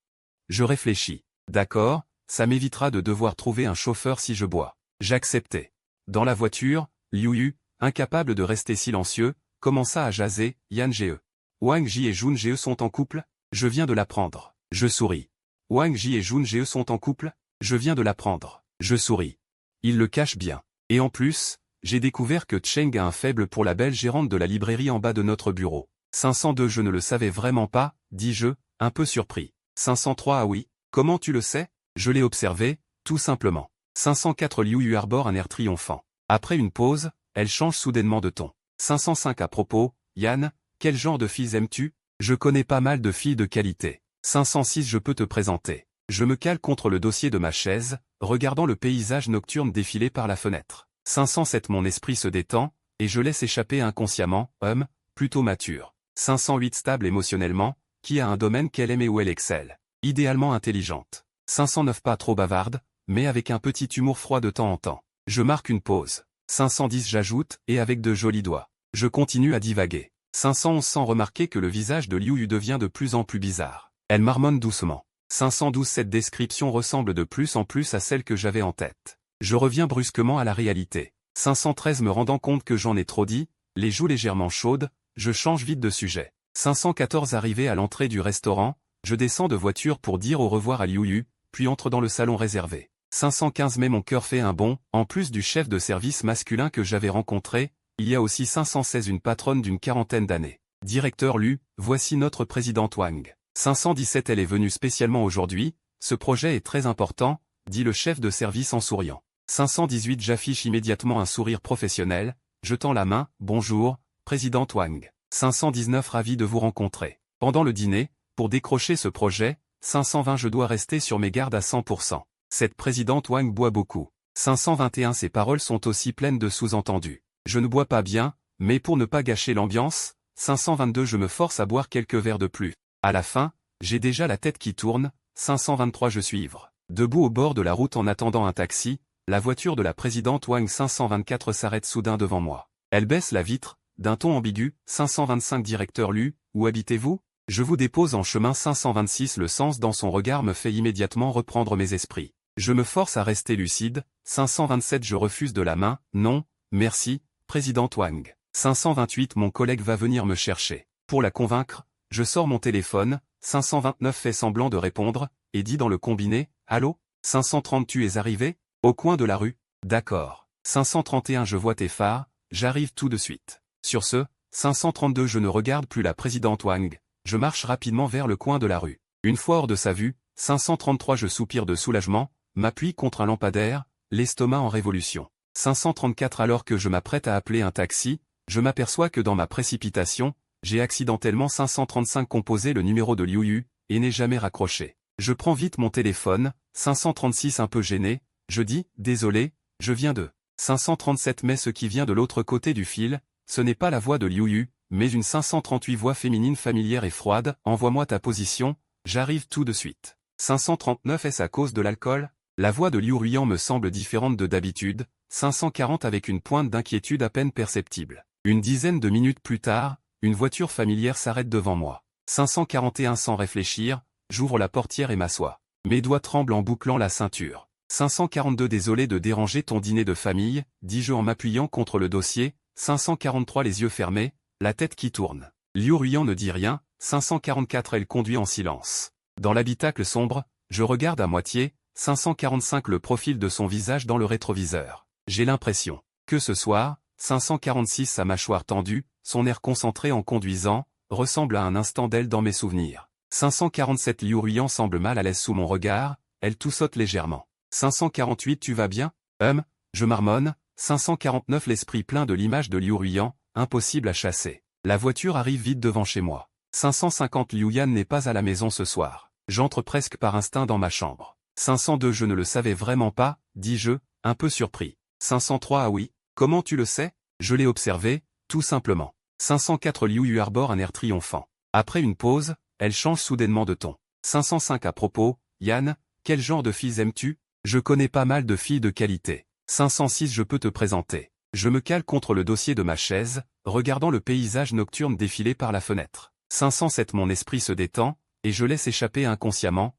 Je réfléchis. D'accord, ça m'évitera de devoir trouver un chauffeur si je bois. J'acceptai. Dans la voiture, Liu Yu, incapable de rester silencieux, commença à jaser. Yan Ge. Wang Ji et Jun Ge sont en couple? Je viens de l'apprendre. Je souris. Wang Ji et Jun Ge sont en couple? Je viens de l'apprendre. Je souris. Il le cache bien. Et en plus, j'ai découvert que Cheng a un faible pour la belle gérante de la librairie en bas de notre bureau. 502 je ne le savais vraiment pas, dis-je, un peu surpris. 503 ah oui, comment tu le sais? Je l'ai observé, tout simplement. 504 Liu Yu arbore un air triomphant. Après une pause, elle change soudainement de ton. 505 à propos, Yann, quel genre de filles aimes-tu? Je connais pas mal de filles de qualité. 506 je peux te présenter. Je me cale contre le dossier de ma chaise, regardant le paysage nocturne défiler par la fenêtre. 507 mon esprit se détend, et je laisse échapper inconsciemment, homme, plutôt mature. 508 stable émotionnellement, qui a un domaine qu'elle aime et où elle excelle. Idéalement intelligente. 509 pas trop bavarde, mais avec un petit humour froid de temps en temps. Je marque une pause. 510 j'ajoute, et avec de jolis doigts. Je continue à divaguer. 511 sans remarquer que le visage de Liu Yu devient de plus en plus bizarre. Elle marmonne doucement. 512 cette description ressemble de plus en plus à celle que j'avais en tête. Je reviens brusquement à la réalité. 513 me rendant compte que j'en ai trop dit, les joues légèrement chaudes, je change vite de sujet. 514 arrivé à l'entrée du restaurant, je descends de voiture pour dire au revoir à Liu Yu, puis entre dans le salon réservé. 515 mais mon cœur fait un bond, en plus du chef de service masculin que j'avais rencontré, il y a aussi 516 une patronne d'une quarantaine d'années. Directeur Lu, voici notre présidente Wang. 517 elle est venue spécialement aujourd'hui, ce projet est très important, dit le chef de service en souriant. 518 j'affiche immédiatement un sourire professionnel, jetant la main, bonjour, présidente Wang. 519 ravi de vous rencontrer. Pendant le dîner, pour décrocher ce projet, 520 je dois rester sur mes gardes à 100%. Cette présidente Wang boit beaucoup. 521 ces paroles sont aussi pleines de sous-entendus. Je ne bois pas bien, mais pour ne pas gâcher l'ambiance, 522 je me force à boire quelques verres de plus. À la fin, j'ai déjà la tête qui tourne, 523 je suis ivre. Debout au bord de la route en attendant un taxi, la voiture de la présidente Wang 524 s'arrête soudain devant moi. Elle baisse la vitre, d'un ton ambigu, 525 directeur Lu, où habitez-vous? Je vous dépose en chemin 526 le sens dans son regard me fait immédiatement reprendre mes esprits. Je me force à rester lucide, 527 je refuse de la main, non, merci, présidente Wang. 528 mon collègue va venir me chercher. Pour la convaincre, je sors mon téléphone, 529 fait semblant de répondre, et dit dans le combiné, allô? 530 tu es arrivé? Au coin de la rue? D'accord. 531 je vois tes phares, j'arrive tout de suite. Sur ce, 532 je ne regarde plus la présidente Wang, je marche rapidement vers le coin de la rue. Une fois hors de sa vue, 533 je soupire de soulagement, m'appuie contre un lampadaire, l'estomac en révolution. 534 alors que je m'apprête à appeler un taxi, je m'aperçois que dans ma précipitation, j'ai accidentellement 535 composé le numéro de Liu Yu, et n'ai jamais raccroché. Je prends vite mon téléphone, 536 un peu gêné, je dis, désolé, je viens de 537 mais ce qui vient de l'autre côté du fil, ce n'est pas la voix de Liu Yu, mais une 538 voix féminine familière et froide, envoie-moi ta position, j'arrive tout de suite. 539 est-ce à cause de l'alcool? La voix de Liu Ruyan me semble différente de d'habitude, 540 avec une pointe d'inquiétude à peine perceptible. Une dizaine de minutes plus tard, une voiture familière s'arrête devant moi. 541 sans réfléchir, j'ouvre la portière et m'assois. Mes doigts tremblent en bouclant la ceinture. 542 désolé de déranger ton dîner de famille, dis-je en m'appuyant contre le dossier, 543 les yeux fermés, la tête qui tourne. Liu Ruyan ne dit rien, 544 elle conduit en silence. Dans l'habitacle sombre, je regarde à moitié, 545 le profil de son visage dans le rétroviseur. J'ai l'impression que ce soir, 546 sa mâchoire tendue, son air concentré en conduisant, ressemble à un instant d'elle dans mes souvenirs. 547 Liu Ruyan semble mal à l'aise sous mon regard, elle toussote légèrement. 548 Tu vas bien? Je marmonne. 549 L'esprit plein de l'image de Liu Ruyan, impossible à chasser. La voiture arrive vite devant chez moi. 550 Liu Yan n'est pas à la maison ce soir. J'entre presque par instinct dans ma chambre. 502 Je ne le savais vraiment pas, dis-je, un peu surpris. 503 Ah oui, comment tu le sais? Je l'ai observé, tout simplement. 504 Liu Yu arbore un air triomphant. Après une pause, elle change soudainement de ton. 505 À propos, Yan, quel genre de filles aimes-tu? Je connais pas mal de filles de qualité. 506 Je peux te présenter. Je me cale contre le dossier de ma chaise, regardant le paysage nocturne défiler par la fenêtre. 507 Mon esprit se détend, et je laisse échapper inconsciemment,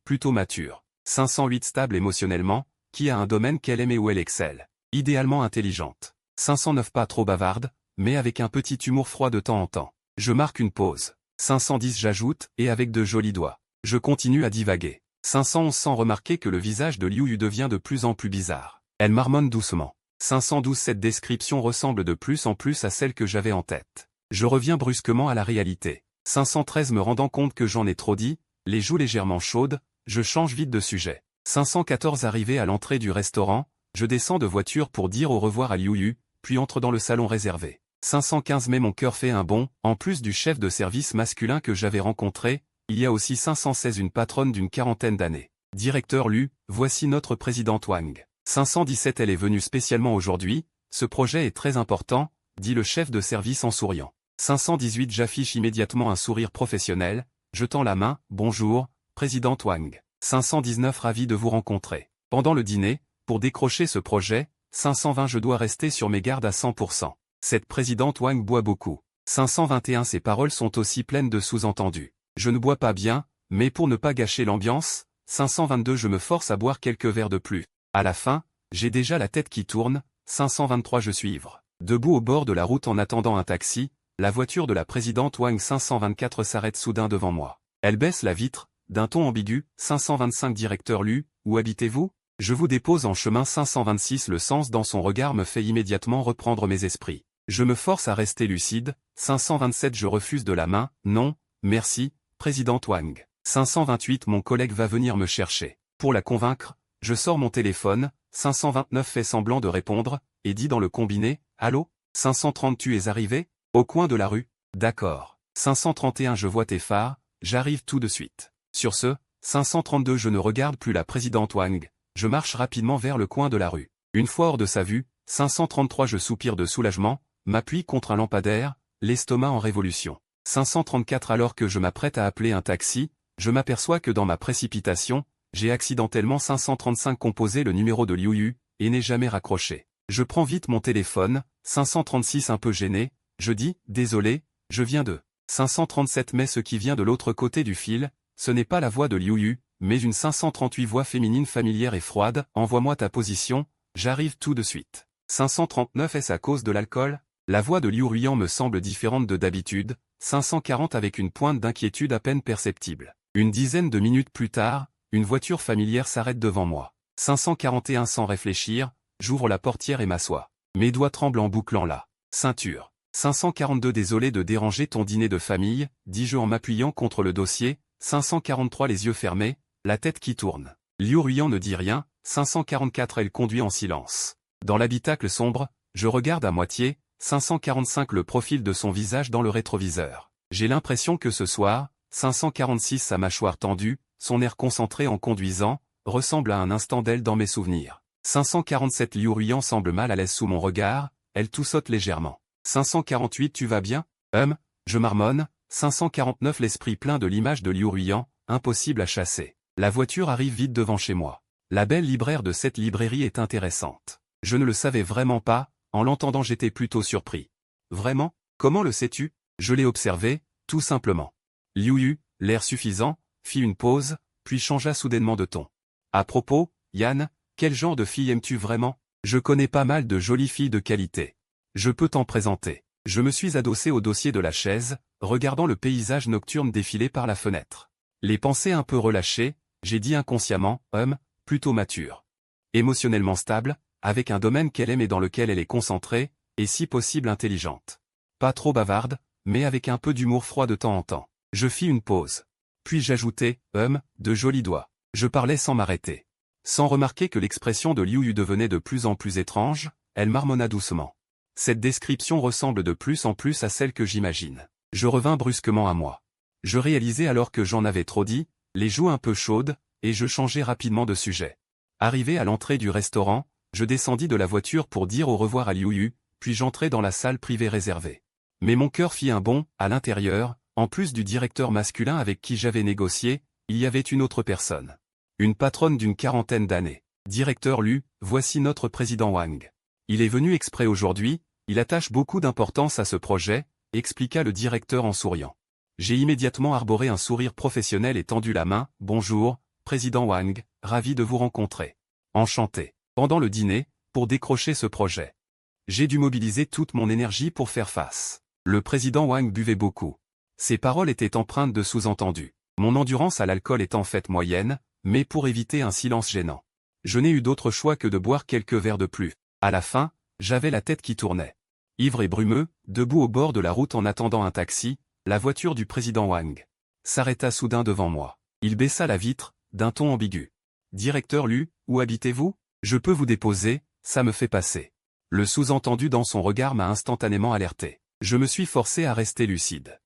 plutôt mature. 508 Stable émotionnellement, qui a un domaine qu'elle aime et où elle excelle. Idéalement intelligente. 509 Pas trop bavarde, mais avec un petit humour froid de temps en temps. Je marque une pause. 510 J'ajoute, et avec de jolis doigts. Je continue à divaguer. 511 Sans remarquer que le visage de Liu Yu devient de plus en plus bizarre. Elle marmonne doucement. 512 Cette description ressemble de plus en plus à celle que j'avais en tête. Je reviens brusquement à la réalité. 513 Me rendant compte que j'en ai trop dit, les joues légèrement chaudes, je change vite de sujet. 514 Arrivé à l'entrée du restaurant, je descends de voiture pour dire au revoir à Liu Yu, puis entre dans le salon réservé. 515 Mais mon cœur fait un bond, en plus du chef de service masculin que j'avais rencontré, il y a aussi 516 Une patronne d'une quarantaine d'années. Directeur Lu, voici notre présidente Wang. 517 Elle est venue spécialement aujourd'hui, ce projet est très important, dit le chef de service en souriant. 518 J'affiche immédiatement un sourire professionnel, je tends la main, bonjour, présidente Wang. 519 Ravi de vous rencontrer. Pendant le dîner, pour décrocher ce projet, 520 Je dois rester sur mes gardes à 100%. Cette présidente Wang boit beaucoup. 521 Ces paroles sont aussi pleines de sous-entendus. Je ne bois pas bien, mais pour ne pas gâcher l'ambiance, 522 Je me force à boire quelques verres de plus. À la fin, j'ai déjà la tête qui tourne, 523 Je suis ivre. Debout au bord de la route en attendant un taxi, la voiture de la présidente Wang 524 s'arrête soudain devant moi. Elle baisse la vitre, d'un ton ambigu, 525 Directeur Lu, où habitez-vous? Je vous dépose en chemin 526 Le sens dans son regard me fait immédiatement reprendre mes esprits. Je me force à rester lucide, 527 Je refuse de la main, non, merci, présidente Wang. 528 Mon collègue va venir me chercher. Pour la convaincre, je sors mon téléphone, 529 fait semblant de répondre, et dit dans le combiné, allô? 530 Tu es arrivé? Au coin de la rue? D'accord. 531 Je vois tes phares, j'arrive tout de suite. Sur ce, 532 Je ne regarde plus la présidente Wang, je marche rapidement vers le coin de la rue. Une fois hors de sa vue, 533 Je soupire de soulagement, m'appuie contre un lampadaire, l'estomac en révolution. 534 Alors que je m'apprête à appeler un taxi, je m'aperçois que dans ma précipitation, j'ai accidentellement 535 composé le numéro de Liu Yu, et n'ai jamais raccroché. Je prends vite mon téléphone, 536 un peu gêné, je dis, désolé, je viens de 537 Mais ce qui vient de l'autre côté du fil, ce n'est pas la voix de Liu Yu, mais une 538 voix féminine familière et froide, envoie-moi ta position, j'arrive tout de suite. 539 Est-ce à cause de l'alcool? La voix de Liu Ruyan me semble différente de d'habitude, 540 avec une pointe d'inquiétude à peine perceptible. Une dizaine de minutes plus tard, une voiture familière s'arrête devant moi. 541 Sans réfléchir, j'ouvre la portière et m'assois. Mes doigts tremblent en bouclant la ceinture. 542 Désolé de déranger ton dîner de famille, dis-je en m'appuyant contre le dossier, 543 Les yeux fermés, la tête qui tourne. Liu Ruyan ne dit rien, 544 Elle conduit en silence. Dans l'habitacle sombre, je regarde à moitié, 545 Le profil de son visage dans le rétroviseur. J'ai l'impression que ce soir, 546 Sa mâchoire tendue, son air concentré en conduisant, ressemble à un instant d'elle dans mes souvenirs. 547 Liu Ruyan semble mal à l'aise sous mon regard, elle toussote légèrement. 548 Tu vas bien? Je marmonne. 549 L'esprit plein de l'image de Liu Ruyan, impossible à chasser. La voiture arrive vite devant chez moi. La belle libraire de cette librairie est intéressante. Je ne le savais vraiment pas, en l'entendant j'étais plutôt surpris. Vraiment? Comment le sais-tu? Je l'ai observé, tout simplement. Liu Yu, l'air suffisant, fit une pause, puis changea soudainement de ton. À propos, Yan, quel genre de fille aimes-tu vraiment? Je connais pas mal de jolies filles de qualité. Je peux t'en présenter. Je me suis adossé au dossier de la chaise, regardant le paysage nocturne défiler par la fenêtre. Les pensées un peu relâchées, j'ai dit inconsciemment, plutôt mature. Émotionnellement stable, avec un domaine qu'elle aime et dans lequel elle est concentrée, et si possible intelligente. Pas trop bavarde, mais avec un peu d'humour froid de temps en temps. Je fis une pause. Puis j'ajoutai, de jolis doigts. Je parlais sans m'arrêter. Sans remarquer que l'expression de Liu Yu devenait de plus en plus étrange, elle marmonna doucement. Cette description ressemble de plus en plus à celle que j'imagine. Je revins brusquement à moi. Je réalisai alors que j'en avais trop dit, les joues un peu chaudes, et je changeai rapidement de sujet. Arrivé à l'entrée du restaurant, je descendis de la voiture pour dire au revoir à Liu Yu, puis j'entrai dans la salle privée réservée. Mais mon cœur fit un bond, à l'intérieur, en plus du directeur masculin avec qui j'avais négocié, il y avait une autre personne. Une patronne d'une quarantaine d'années. Directeur Lu, voici notre président Wang. Il est venu exprès aujourd'hui, il attache beaucoup d'importance à ce projet, expliqua le directeur en souriant. J'ai immédiatement arboré un sourire professionnel et tendu la main, bonjour, président Wang, ravi de vous rencontrer. Enchanté. Pendant le dîner, pour décrocher ce projet. J'ai dû mobiliser toute mon énergie pour faire face. Le président Wang buvait beaucoup. Ses paroles étaient empreintes de sous-entendus. Mon endurance à l'alcool est en fait moyenne, mais pour éviter un silence gênant. Je n'ai eu d'autre choix que de boire quelques verres de plus. À la fin, j'avais la tête qui tournait. Ivre et brumeux, debout au bord de la route en attendant un taxi, la voiture du président Wang s'arrêta soudain devant moi. Il baissa la vitre, d'un ton ambigu. Directeur Lu, où habitez-vous? Je peux vous déposer, ça me fait passer. Le sous-entendu dans son regard m'a instantanément alerté. Je me suis forcé à rester lucide.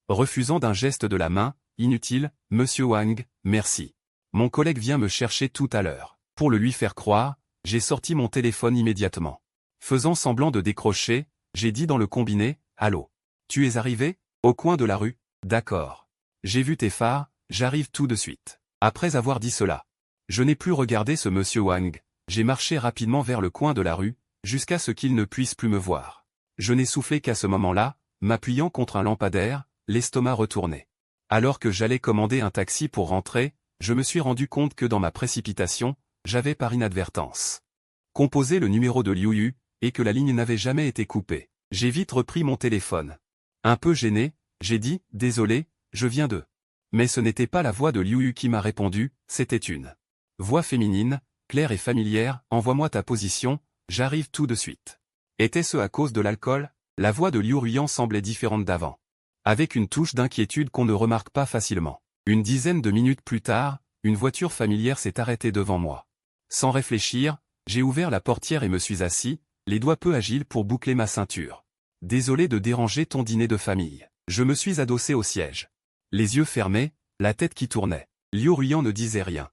Refusant d'un geste de la main, inutile, monsieur Wang, merci. Mon collègue vient me chercher tout à l'heure. Pour le lui faire croire, j'ai sorti mon téléphone immédiatement. Faisant semblant de décrocher, j'ai dit dans le combiné, allô. Tu es arrivé? Au coin de la rue? D'accord. J'ai vu tes phares, j'arrive tout de suite. Après avoir dit cela, je n'ai plus regardé ce monsieur Wang, j'ai marché rapidement vers le coin de la rue, jusqu'à ce qu'il ne puisse plus me voir. Je n'ai soufflé qu'à ce moment-là, m'appuyant contre un lampadaire, l'estomac retourné. Alors que j'allais commander un taxi pour rentrer, je me suis rendu compte que dans ma précipitation, j'avais par inadvertance composé le numéro de Liu Yu, et que la ligne n'avait jamais été coupée. J'ai vite repris mon téléphone. Un peu gêné, j'ai dit, désolé, je viens de... Mais ce n'était pas la voix de Liu Yu qui m'a répondu, c'était une voix féminine, claire et familière, envoie-moi ta position, j'arrive tout de suite. Était-ce à cause de l'alcool? La voix de Liu Ruyan semblait différente d'avant. Avec une touche d'inquiétude qu'on ne remarque pas facilement. Une dizaine de minutes plus tard, une voiture familière s'est arrêtée devant moi. Sans réfléchir, j'ai ouvert la portière et me suis assis, les doigts peu agiles pour boucler ma ceinture. Désolé de déranger ton dîner de famille. Je me suis adossé au siège. Les yeux fermés, la tête qui tournait. Liu Ruyan ne disait rien.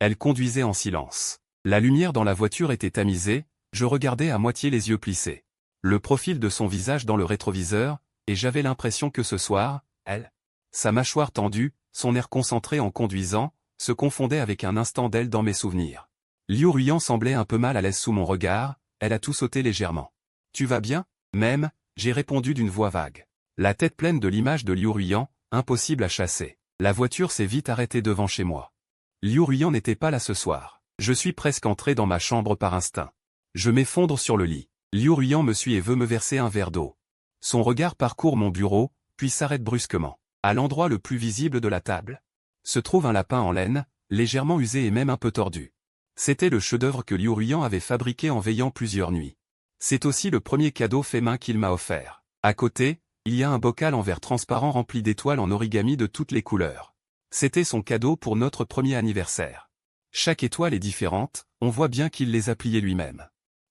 Elle conduisait en silence. La lumière dans la voiture était tamisée, je regardais à moitié les yeux plissés. Le profil de son visage dans le rétroviseur, et j'avais l'impression que ce soir, sa mâchoire tendue, son air concentré en conduisant, se confondait avec un instant d'elle dans mes souvenirs. Liu Ruyan semblait un peu mal à l'aise sous mon regard, elle a tout sauté légèrement. Tu vas bien? Même, j'ai répondu d'une voix vague. La tête pleine de l'image de Liu Ruyan, impossible à chasser. La voiture s'est vite arrêtée devant chez moi. Liu Ruyan n'était pas là ce soir. Je suis presque entré dans ma chambre par instinct. Je m'effondre sur le lit. Liu Ruyan me suit et veut me verser un verre d'eau. Son regard parcourt mon bureau, puis s'arrête brusquement. À l'endroit le plus visible de la table, se trouve un lapin en laine, légèrement usé et même un peu tordu. C'était le chef-d'œuvre que Liu Ruyan avait fabriqué en veillant plusieurs nuits. C'est aussi le premier cadeau fait main qu'il m'a offert. À côté, il y a un bocal en verre transparent rempli d'étoiles en origami de toutes les couleurs. C'était son cadeau pour notre premier anniversaire. Chaque étoile est différente, on voit bien qu'il les a pliées lui-même.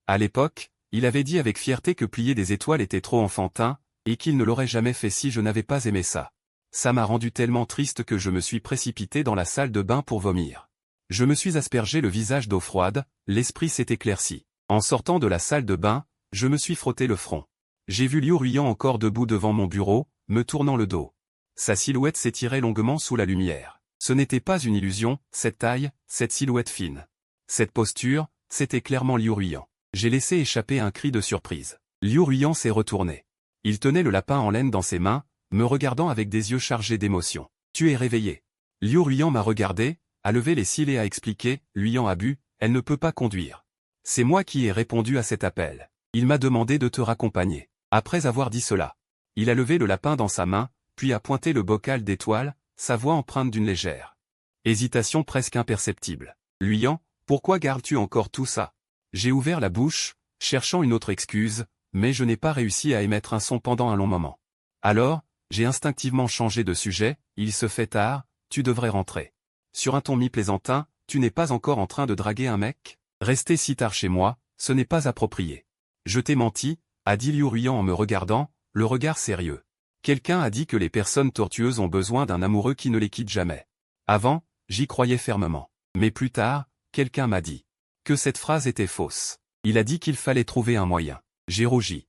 À l'époque, il avait dit avec fierté que plier des étoiles était trop enfantin, et qu'il ne l'aurait jamais fait si je n'avais pas aimé ça. Ça m'a rendu tellement triste que je me suis précipité dans la salle de bain pour vomir. Je me suis aspergé le visage d'eau froide, l'esprit s'est éclairci. En sortant de la salle de bain, je me suis frotté le front. J'ai vu Liu Ruyan encore debout devant mon bureau, me tournant le dos. Sa silhouette s'étirait longuement sous la lumière. Ce n'était pas une illusion, cette taille, cette silhouette fine. Cette posture, c'était clairement Liu Ruyan. J'ai laissé échapper un cri de surprise. Liu Ruyan s'est retourné. Il tenait le lapin en laine dans ses mains, me regardant avec des yeux chargés d'émotion. Tu es réveillé. Liu Ruyan m'a regardé, a levé les cils et a expliqué, Ruyan a bu, elle ne peut pas conduire. C'est moi qui ai répondu à cet appel. Il m'a demandé de te raccompagner. Après avoir dit cela, il a levé le lapin dans sa main, puis a pointé le bocal d'étoiles, sa voix empreinte d'une légère hésitation presque imperceptible. Ruyan, pourquoi gardes-tu encore tout ça? J'ai ouvert la bouche, cherchant une autre excuse, mais je n'ai pas réussi à émettre un son pendant un long moment. Alors, j'ai instinctivement changé de sujet, il se fait tard, tu devrais rentrer. Sur un ton mi-plaisantin, tu n'es pas encore en train de draguer un mec? Rester si tard chez moi, ce n'est pas approprié. Je t'ai menti, a dit Liu Ruyan en me regardant, le regard sérieux. Quelqu'un a dit que les personnes tortueuses ont besoin d'un amoureux qui ne les quitte jamais. Avant, j'y croyais fermement. Mais plus tard, quelqu'un m'a dit que cette phrase était fausse. Il a dit qu'il fallait trouver un moyen. J'ai rougi.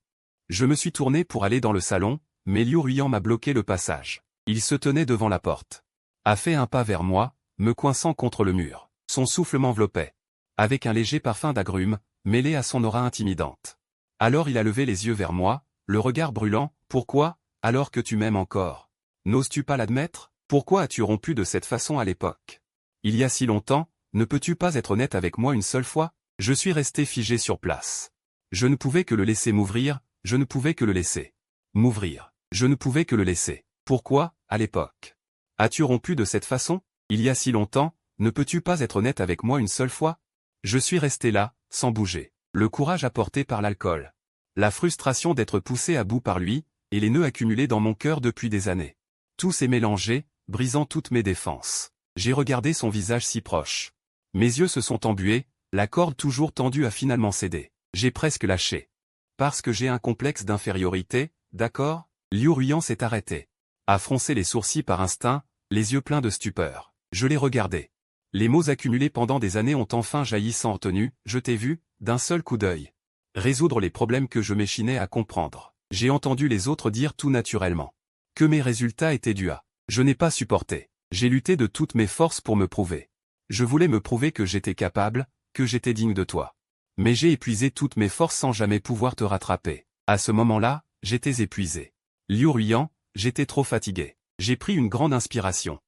Je me suis tourné pour aller dans le salon, mais Liu Ruyan m'a bloqué le passage. Il se tenait devant la porte. A fait un pas vers moi, me coinçant contre le mur. Son souffle m'enveloppait. Avec un léger parfum d'agrumes, mêlé à son aura intimidante. Alors il a levé les yeux vers moi, le regard brûlant. Pourquoi, alors que tu m'aimes encore? N'oses-tu pas l'admettre? Pourquoi as-tu rompu de cette façon à l'époque? Il y a si longtemps, ne peux-tu pas être honnête avec moi une seule fois? Je suis resté figé sur place. Je ne pouvais que le laisser m'ouvrir, je ne pouvais que le laisser m'ouvrir. Je ne pouvais que le laisser. Pourquoi, à l'époque? As-tu rompu de cette façon? Il y a si longtemps, ne peux-tu pas être honnête avec moi une seule fois? Je suis resté là, sans bouger. Le courage apporté par l'alcool. La frustration d'être poussé à bout par lui, et les nœuds accumulés dans mon cœur depuis des années. Tout s'est mélangé, brisant toutes mes défenses. J'ai regardé son visage si proche. Mes yeux se sont embués, la corde toujours tendue a finalement cédé. J'ai presque lâché. Parce que j'ai un complexe d'infériorité, d'accord? Liu Ruyan s'est arrêté. A froncé les sourcils par instinct, les yeux pleins de stupeur. Je l'ai regardé. Les mots accumulés pendant des années ont enfin jailli sans retenue, je t'ai vu, d'un seul coup d'œil. Résoudre les problèmes que je m'échinais à comprendre. J'ai entendu les autres dire tout naturellement que mes résultats étaient dus à. Je n'ai pas supporté. J'ai lutté de toutes mes forces pour me prouver. Je voulais me prouver que j'étais capable, que j'étais digne de toi. Mais j'ai épuisé toutes mes forces sans jamais pouvoir te rattraper. À ce moment-là, j'étais épuisé. Liu Ruyan, j'étais trop fatigué. J'ai pris une grande inspiration.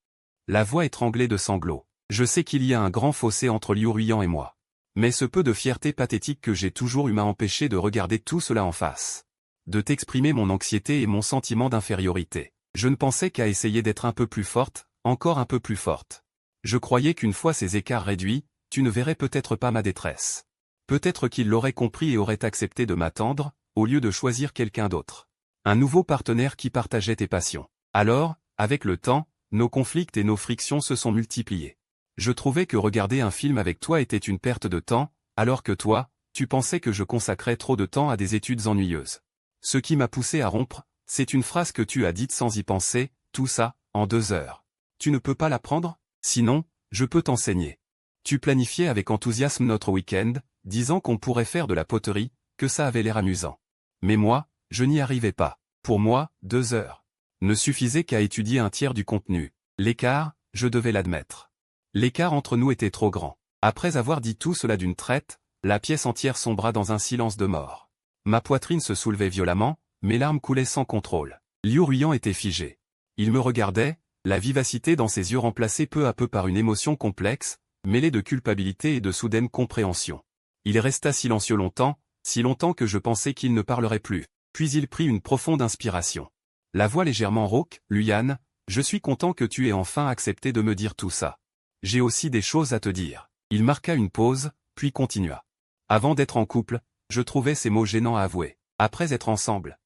La voix étranglée de sanglots. Je sais qu'il y a un grand fossé entre Liu Ruyan et moi. Mais ce peu de fierté pathétique que j'ai toujours eu m'a empêché de regarder tout cela en face. De t'exprimer mon anxiété et mon sentiment d'infériorité. Je ne pensais qu'à essayer d'être un peu plus forte, encore un peu plus forte. Je croyais qu'une fois ces écarts réduits, tu ne verrais peut-être pas ma détresse. Peut-être qu'il l'aurait compris et aurait accepté de m'attendre, au lieu de choisir quelqu'un d'autre. Un nouveau partenaire qui partageait tes passions. Alors, avec le temps, nos conflits et nos frictions se sont multipliés. Je trouvais que regarder un film avec toi était une perte de temps, alors que toi, tu pensais que je consacrais trop de temps à des études ennuyeuses. Ce qui m'a poussé à rompre, c'est une phrase que tu as dite sans y penser, tout ça, en 2 heures. Tu ne peux pas l'apprendre? Sinon, je peux t'enseigner. Tu planifiais avec enthousiasme notre week-end, disant qu'on pourrait faire de la poterie, que ça avait l'air amusant. Mais moi, je n'y arrivais pas. Pour moi, 2 heures ne suffisait qu'à étudier un tiers du contenu. L'écart, je devais l'admettre. L'écart entre nous était trop grand. Après avoir dit tout cela d'une traite, la pièce entière sombra dans un silence de mort. Ma poitrine se soulevait violemment, mes larmes coulaient sans contrôle. Liu Ruyan était figé. Il me regardait, la vivacité dans ses yeux remplacée peu à peu par une émotion complexe, mêlée de culpabilité et de soudaine compréhension. Il resta silencieux longtemps, si longtemps que je pensais qu'il ne parlerait plus. Puis il prit une profonde inspiration. La voix légèrement rauque, Luyan, je suis content que tu aies enfin accepté de me dire tout ça. J'ai aussi des choses à te dire. Il marqua une pause, puis continua. Avant d'être en couple, je trouvais ces mots gênants à avouer. Après être ensemble,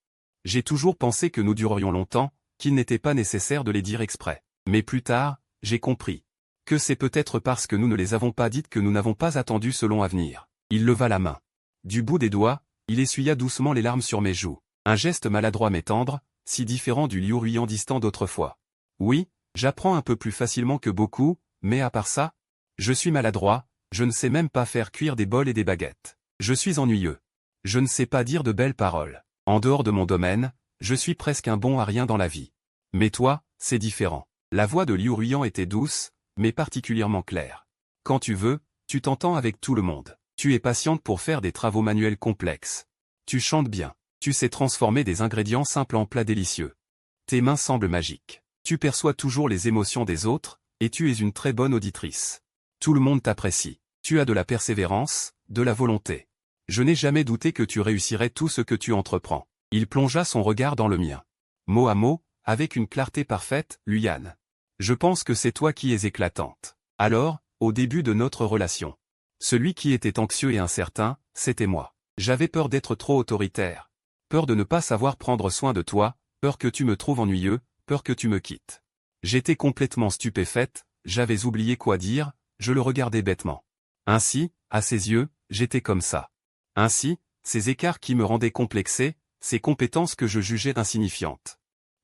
j'ai toujours pensé que nous durerions longtemps, qu'il n'était pas nécessaire de les dire exprès. Mais plus tard, j'ai compris que c'est peut-être parce que nous ne les avons pas dites que nous n'avons pas attendu ce long avenir. Il leva la main. Du bout des doigts, il essuya doucement les larmes sur mes joues. Un geste maladroit mais tendre, si différent du Liu Ruyan distant d'autrefois. Oui, j'apprends un peu plus facilement que beaucoup, mais à part ça, je suis maladroit, je ne sais même pas faire cuire des bols et des baguettes. Je suis ennuyeux. Je ne sais pas dire de belles paroles. En dehors de mon domaine, je suis presque un bon à rien dans la vie. Mais toi, c'est différent. La voix de Liu Ruyan était douce, mais particulièrement claire. Quand tu veux, tu t'entends avec tout le monde. Tu es patiente pour faire des travaux manuels complexes. Tu chantes bien. Tu sais transformer des ingrédients simples en plats délicieux. Tes mains semblent magiques. Tu perçois toujours les émotions des autres, et tu es une très bonne auditrice. Tout le monde t'apprécie. Tu as de la persévérance, de la volonté. Je n'ai jamais douté que tu réussirais tout ce que tu entreprends. Il plongea son regard dans le mien. Mot à mot, avec une clarté parfaite, Luyan. Je pense que c'est toi qui es éclatante. Alors, au début de notre relation, celui qui était anxieux et incertain, c'était moi. J'avais peur d'être trop autoritaire, Peur de ne pas savoir prendre soin de toi, peur que tu me trouves ennuyeux, peur que tu me quittes. J'étais complètement stupéfaite, j'avais oublié quoi dire, je le regardais bêtement. Ainsi, à ses yeux, j'étais comme ça. Ainsi, ces écarts qui me rendaient complexé, ces compétences que je jugeais insignifiantes.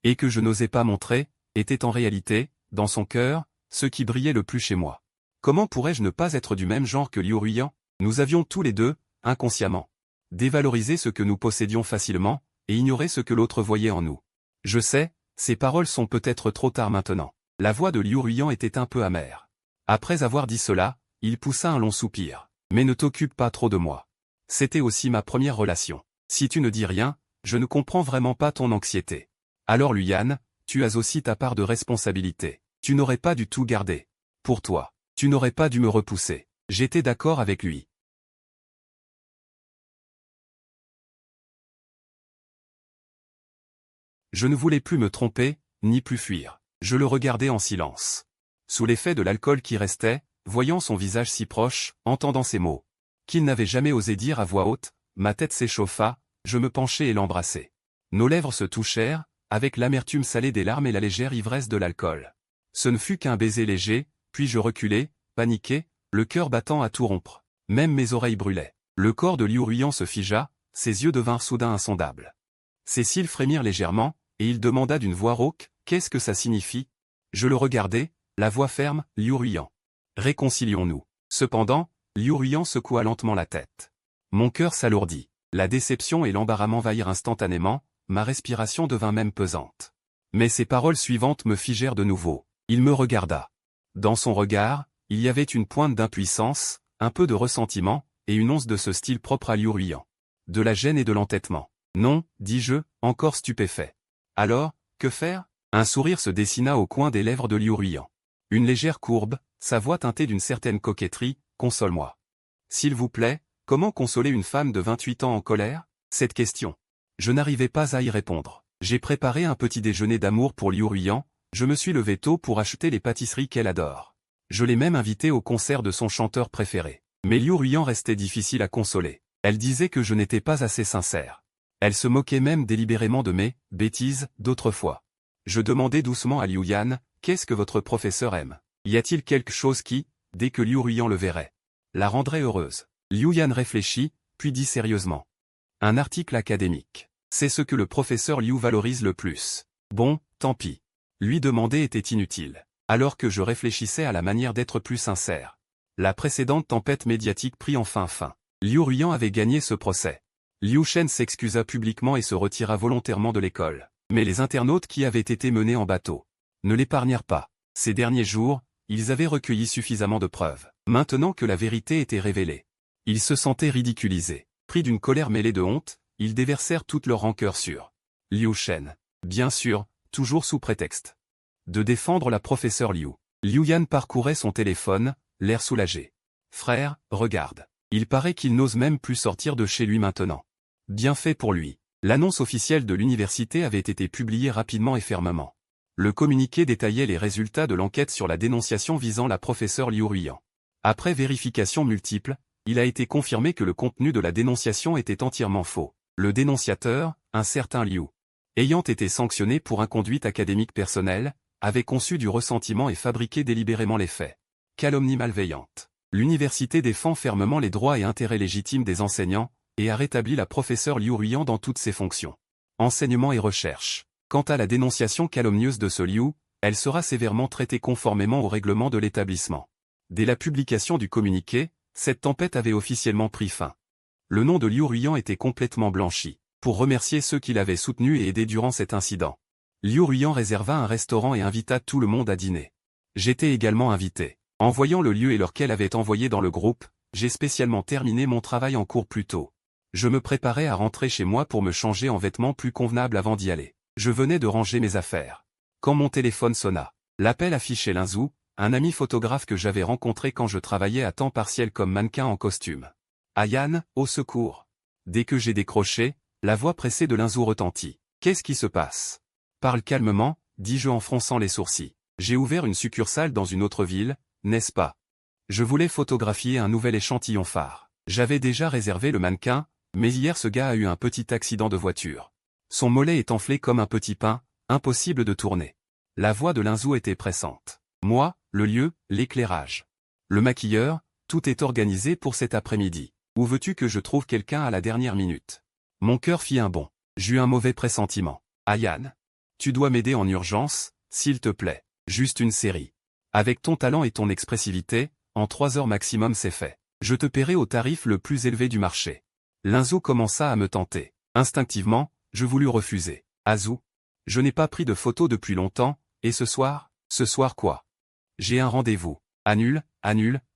Et que je n'osais pas montrer, étaient en réalité, dans son cœur, ce qui brillait le plus chez moi. Comment pourrais-je ne pas être du même genre que Liu Ruiyan? Nous avions tous les deux, inconsciemment, dévalorisé ce que nous possédions facilement, et ignoré ce que l'autre voyait en nous. Je sais, ces paroles sont peut-être trop tard maintenant. La voix de Liu Ruiyan était un peu amère. Après avoir dit cela, il poussa un long soupir. Mais ne t'occupe pas trop de moi. C'était aussi ma première relation. Si tu ne dis rien, je ne comprends vraiment pas ton anxiété. Alors Luyan, tu as aussi ta part de responsabilité. Tu n'aurais pas du tout gardé. Pour toi, tu n'aurais pas dû me repousser. J'étais d'accord avec lui. Je ne voulais plus me tromper, ni plus fuir. Je le regardais en silence. Sous l'effet de l'alcool qui restait, voyant son visage si proche, entendant ces mots, qu'il n'avait jamais osé dire à voix haute, ma tête s'échauffa, je me penchai et l'embrassai. Nos lèvres se touchèrent, avec l'amertume salée des larmes et la légère ivresse de l'alcool. Ce ne fut qu'un baiser léger, puis je reculai, paniqué, le cœur battant à tout rompre. Même mes oreilles brûlaient. Le corps de Liu Ruiyan se figea, ses yeux devinrent soudain insondables. Ses cils frémirent légèrement, et il demanda d'une voix rauque, qu'est-ce que ça signifie? Je le regardai, la voix ferme, Liu Ruiyan. Réconcilions-nous. Cependant, Liu Ruiyan secoua lentement la tête. Mon cœur s'alourdit. La déception et l'embarras m'envahirent instantanément, ma respiration devint même pesante. Mais ses paroles suivantes me figèrent de nouveau. Il me regarda. Dans son regard, il y avait une pointe d'impuissance, un peu de ressentiment, et une once de ce style propre à Liu Ruiyan. De la gêne et de l'entêtement. Non, dis-je, encore stupéfait. Alors, que faire? Un sourire se dessina au coin des lèvres de Liu Ruiyan. Une légère courbe, sa voix teintée d'une certaine coquetterie, console-moi. S'il vous plaît, comment consoler une femme de 28 ans en colère? Cette question. Je n'arrivais pas à y répondre. J'ai préparé un petit déjeuner d'amour pour Liu Ruiyan, je me suis levé tôt pour acheter les pâtisseries qu'elle adore. Je l'ai même invitée au concert de son chanteur préféré. Mais Liu Ruiyan restait difficile à consoler. Elle disait que je n'étais pas assez sincère. Elle se moquait même délibérément de mes bêtises d'autrefois. Je demandai doucement à Liu Yan, qu'est-ce que votre professeur aime? Y a-t-il quelque chose qui, dès que Liu Ruiyan le verrait, la rendrait heureuse? Liu Yan réfléchit, puis dit sérieusement. Un article académique. C'est ce que le professeur Liu valorise le plus. Bon, tant pis. Lui demander était inutile. Alors que je réfléchissais à la manière d'être plus sincère. La précédente tempête médiatique prit enfin fin. Liu Ruiyan avait gagné ce procès. Liu Shen s'excusa publiquement et se retira volontairement de l'école. Mais les internautes qui avaient été menés en bateau ne l'épargnèrent pas. Ces derniers jours, ils avaient recueilli suffisamment de preuves. Maintenant que la vérité était révélée, ils se sentaient ridiculisés. Pris d'une colère mêlée de honte, ils déversèrent toute leur rancœur sur Liu Shen. Bien sûr, toujours sous prétexte de défendre la professeure Liu. Liu Yan parcourait son téléphone, l'air soulagé. Frère, regarde. Il paraît qu'il n'ose même plus sortir de chez lui maintenant. Bien fait pour lui. L'annonce officielle de l'université avait été publiée rapidement et fermement. Le communiqué détaillait les résultats de l'enquête sur la dénonciation visant la professeure Liu Ruiyan. Après vérification multiple, il a été confirmé que le contenu de la dénonciation était entièrement faux. Le dénonciateur, un certain Liu, ayant été sanctionné pour inconduite académique personnelle, avait conçu du ressentiment et fabriqué délibérément les faits. Calomnie malveillante. L'université défend fermement les droits et intérêts légitimes des enseignants, et a rétabli la professeure Liu Ruiyan dans toutes ses fonctions. Enseignement et recherche. Quant à la dénonciation calomnieuse de ce Liu, elle sera sévèrement traitée conformément au règlement de l'établissement. Dès la publication du communiqué, cette tempête avait officiellement pris fin. Le nom de Liu Ruiyan était complètement blanchi, pour remercier ceux qui l'avaient soutenu et aidé durant cet incident. Liu Ruiyan réserva un restaurant et invita tout le monde à dîner. J'étais également invité. En voyant le lieu et l'heure qu'elle avait envoyé dans le groupe, j'ai spécialement terminé mon travail en cours plus tôt. Je me préparais à rentrer chez moi pour me changer en vêtements plus convenables avant d'y aller. Je venais de ranger mes affaires. Quand mon téléphone sonna, l'appel affichait Linzou, un ami photographe que j'avais rencontré quand je travaillais à temps partiel comme mannequin en costume. Ayan, au secours. Dès que j'ai décroché, la voix pressée de Linzou retentit. Qu'est-ce qui se passe? Parle calmement, dis-je en fronçant les sourcils. J'ai ouvert une succursale dans une autre ville, n'est-ce pas? Je voulais photographier un nouvel échantillon phare. J'avais déjà réservé le mannequin, Mais hier ce gars a eu un petit accident de voiture. Son mollet est enflé comme un petit pain, impossible de tourner. La voix de Linzou était pressante. Moi, le lieu, l'éclairage. Le maquilleur, tout est organisé pour cet après-midi. Où veux-tu que je trouve quelqu'un à la dernière minute? Mon cœur fit un bond. J'eus un mauvais pressentiment. Ayane, tu dois m'aider en urgence, s'il te plaît. Juste une série. Avec ton talent et ton expressivité, en 3 heures maximum c'est fait. Je te paierai au tarif le plus élevé du marché. Linzou commença à me tenter. Instinctivement, je voulus refuser. Azou, je n'ai pas pris de photos depuis longtemps, et ce soir? Ce soir quoi? J'ai un rendez-vous. Annule,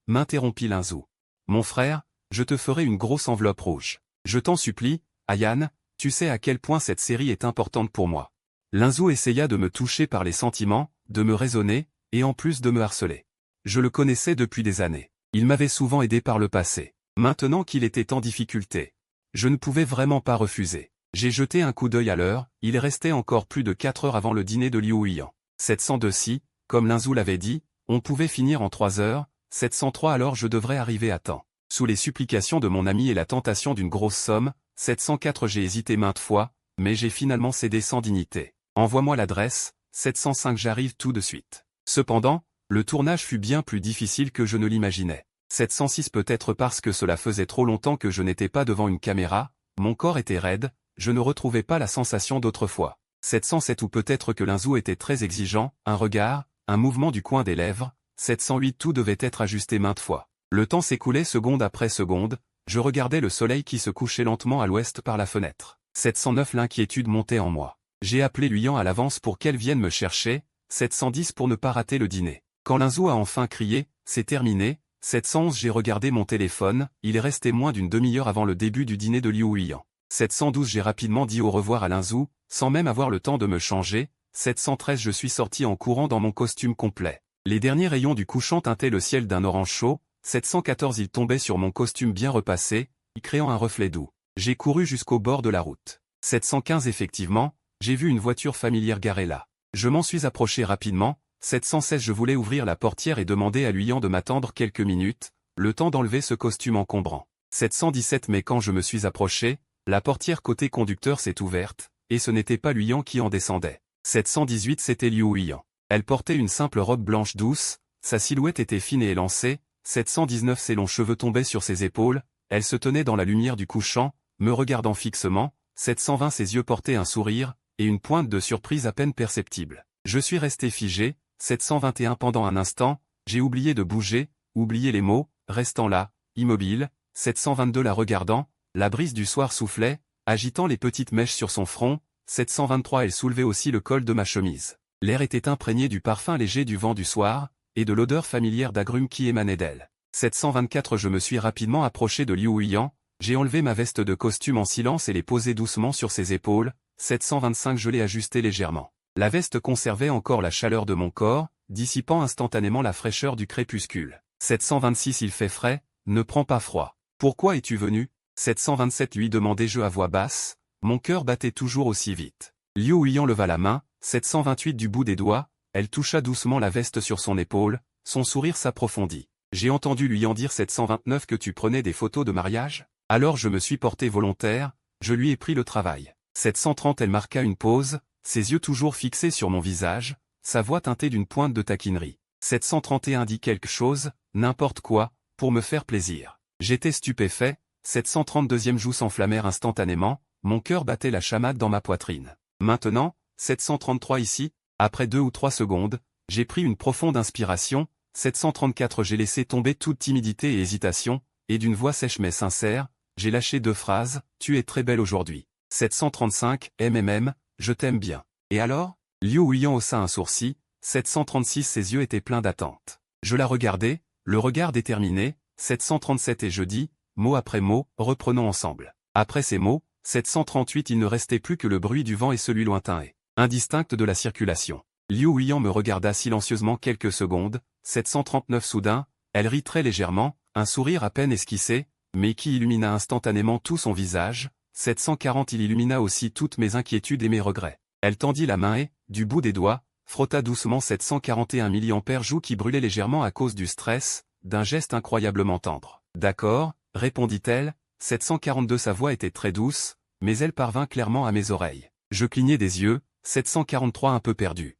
m'interrompit Linzou. Mon frère, je te ferai une grosse enveloppe rouge. Je t'en supplie, Ayane, tu sais à quel point cette série est importante pour moi. Linzou essaya de me toucher par les sentiments, de me raisonner, et en plus de me harceler. Je le connaissais depuis des années. Il m'avait souvent aidé par le passé. Maintenant qu'il était en difficulté, je ne pouvais vraiment pas refuser. J'ai jeté un coup d'œil à l'heure, il restait encore plus de 4 heures avant le dîner de Liu Huiyan. 702 si, comme Linzou l'avait dit, on pouvait finir en 3 heures, 703 alors je devrais arriver à temps. Sous les supplications de mon ami et la tentation d'une grosse somme, 704 j'ai hésité maintes fois, mais j'ai finalement cédé sans dignité. Envoie-moi l'adresse, 705 j'arrive tout de suite. Cependant, le tournage fut bien plus difficile que je ne l'imaginais. 706 peut-être parce que cela faisait trop longtemps que je n'étais pas devant une caméra, mon corps était raide, je ne retrouvais pas la sensation d'autrefois. 707 ou peut-être que Linzou était très exigeant, un regard, un mouvement du coin des lèvres, 708 tout devait être ajusté maintes fois. Le temps s'écoulait seconde après seconde, je regardais le soleil qui se couchait lentement à l'ouest par la fenêtre. 709 l'inquiétude montait en moi. J'ai appelé Huiyan à l'avance pour qu'elle vienne me chercher, 710 pour ne pas rater le dîner. Quand Linzou a enfin crié, c'est terminé, 711 j'ai regardé mon téléphone, il restait moins d'une demi-heure avant le début du dîner de Liu Huiyan. 712 j'ai rapidement dit au revoir à Linzou, sans même avoir le temps de me changer, 713 je suis sorti en courant dans mon costume complet. Les derniers rayons du couchant teintaient le ciel d'un orange chaud, 714 il tombait sur mon costume bien repassé, y créant un reflet doux. J'ai couru jusqu'au bord de la route. 715 effectivement, j'ai vu une voiture familière garée là. Je m'en suis approché rapidement, 716 je voulais ouvrir la portière et demander à Huiyan de m'attendre quelques minutes, le temps d'enlever ce costume encombrant. 717 mais quand je me suis approché, la portière côté conducteur s'est ouverte, et ce n'était pas Huiyan qui en descendait. 718 c'était Liu Huiyan. Elle portait une simple robe blanche douce, sa silhouette était fine et élancée, 719 ses longs cheveux tombaient sur ses épaules, elle se tenait dans la lumière du couchant, me regardant fixement, 720 ses yeux portaient un sourire, et une pointe de surprise à peine perceptible. Je suis resté figé, 721 pendant un instant, j'ai oublié de bouger, oublié les mots, restant là, immobile, 722 la regardant, la brise du soir soufflait, agitant les petites mèches sur son front, 723 elle soulevait aussi le col de ma chemise. L'air était imprégné du parfum léger du vent du soir, et de l'odeur familière d'agrumes qui émanait d'elle. 724 je me suis rapidement approché de Liu Huiyan, j'ai enlevé ma veste de costume en silence et l'ai posée doucement sur ses épaules, 725 je l'ai ajustée légèrement. La veste conservait encore la chaleur de mon corps, dissipant instantanément la fraîcheur du crépuscule. 726 il fait frais, ne prends pas froid. Pourquoi es-tu venu? 727 lui demandai-je à voix basse, mon cœur battait toujours aussi vite. Liu Huiyan leva la main, 728 du bout des doigts, elle toucha doucement la veste sur son épaule, son sourire s'approfondit. J'ai entendu Huiyan dire 729 que tu prenais des photos de mariage? Alors je me suis porté volontaire, je lui ai pris le travail. 730 elle marqua une pause, ses yeux toujours fixés sur mon visage, sa voix teintée d'une pointe de taquinerie. 731 dit quelque chose, n'importe quoi, pour me faire plaisir. J'étais stupéfait, 732e joues s'enflammèrent instantanément, mon cœur battait la chamade dans ma poitrine. Maintenant, 733 ici, après 2 ou 3 secondes, j'ai pris une profonde inspiration, 734 j'ai laissé tomber toute timidité et hésitation, et d'une voix sèche mais sincère, j'ai lâché 2 phrases, tu es très belle aujourd'hui. 735, je t'aime bien. Et alors? Liu Huiyan haussa un sourcil, 736 ses yeux étaient pleins d'attente. Je la regardais, le regard déterminé, 737 et je dis, mot après mot, reprenons ensemble. Après ces mots, 738 il ne restait plus que le bruit du vent et celui lointain et indistinct de la circulation. Liu Huiyan me regarda silencieusement quelques secondes, 739 soudain, elle rit très légèrement, un sourire à peine esquissé, mais qui illumina instantanément tout son visage, 740 il illumina aussi toutes mes inquiétudes et mes regrets. Elle tendit la main et, du bout des doigts, frotta doucement 741 mAh joues qui brûlaient légèrement à cause du stress, d'un geste incroyablement tendre. D'accord, répondit-elle, 742 Sa voix était très douce, mais elle parvint clairement à mes oreilles. Je clignai des yeux, 743 un peu perdu.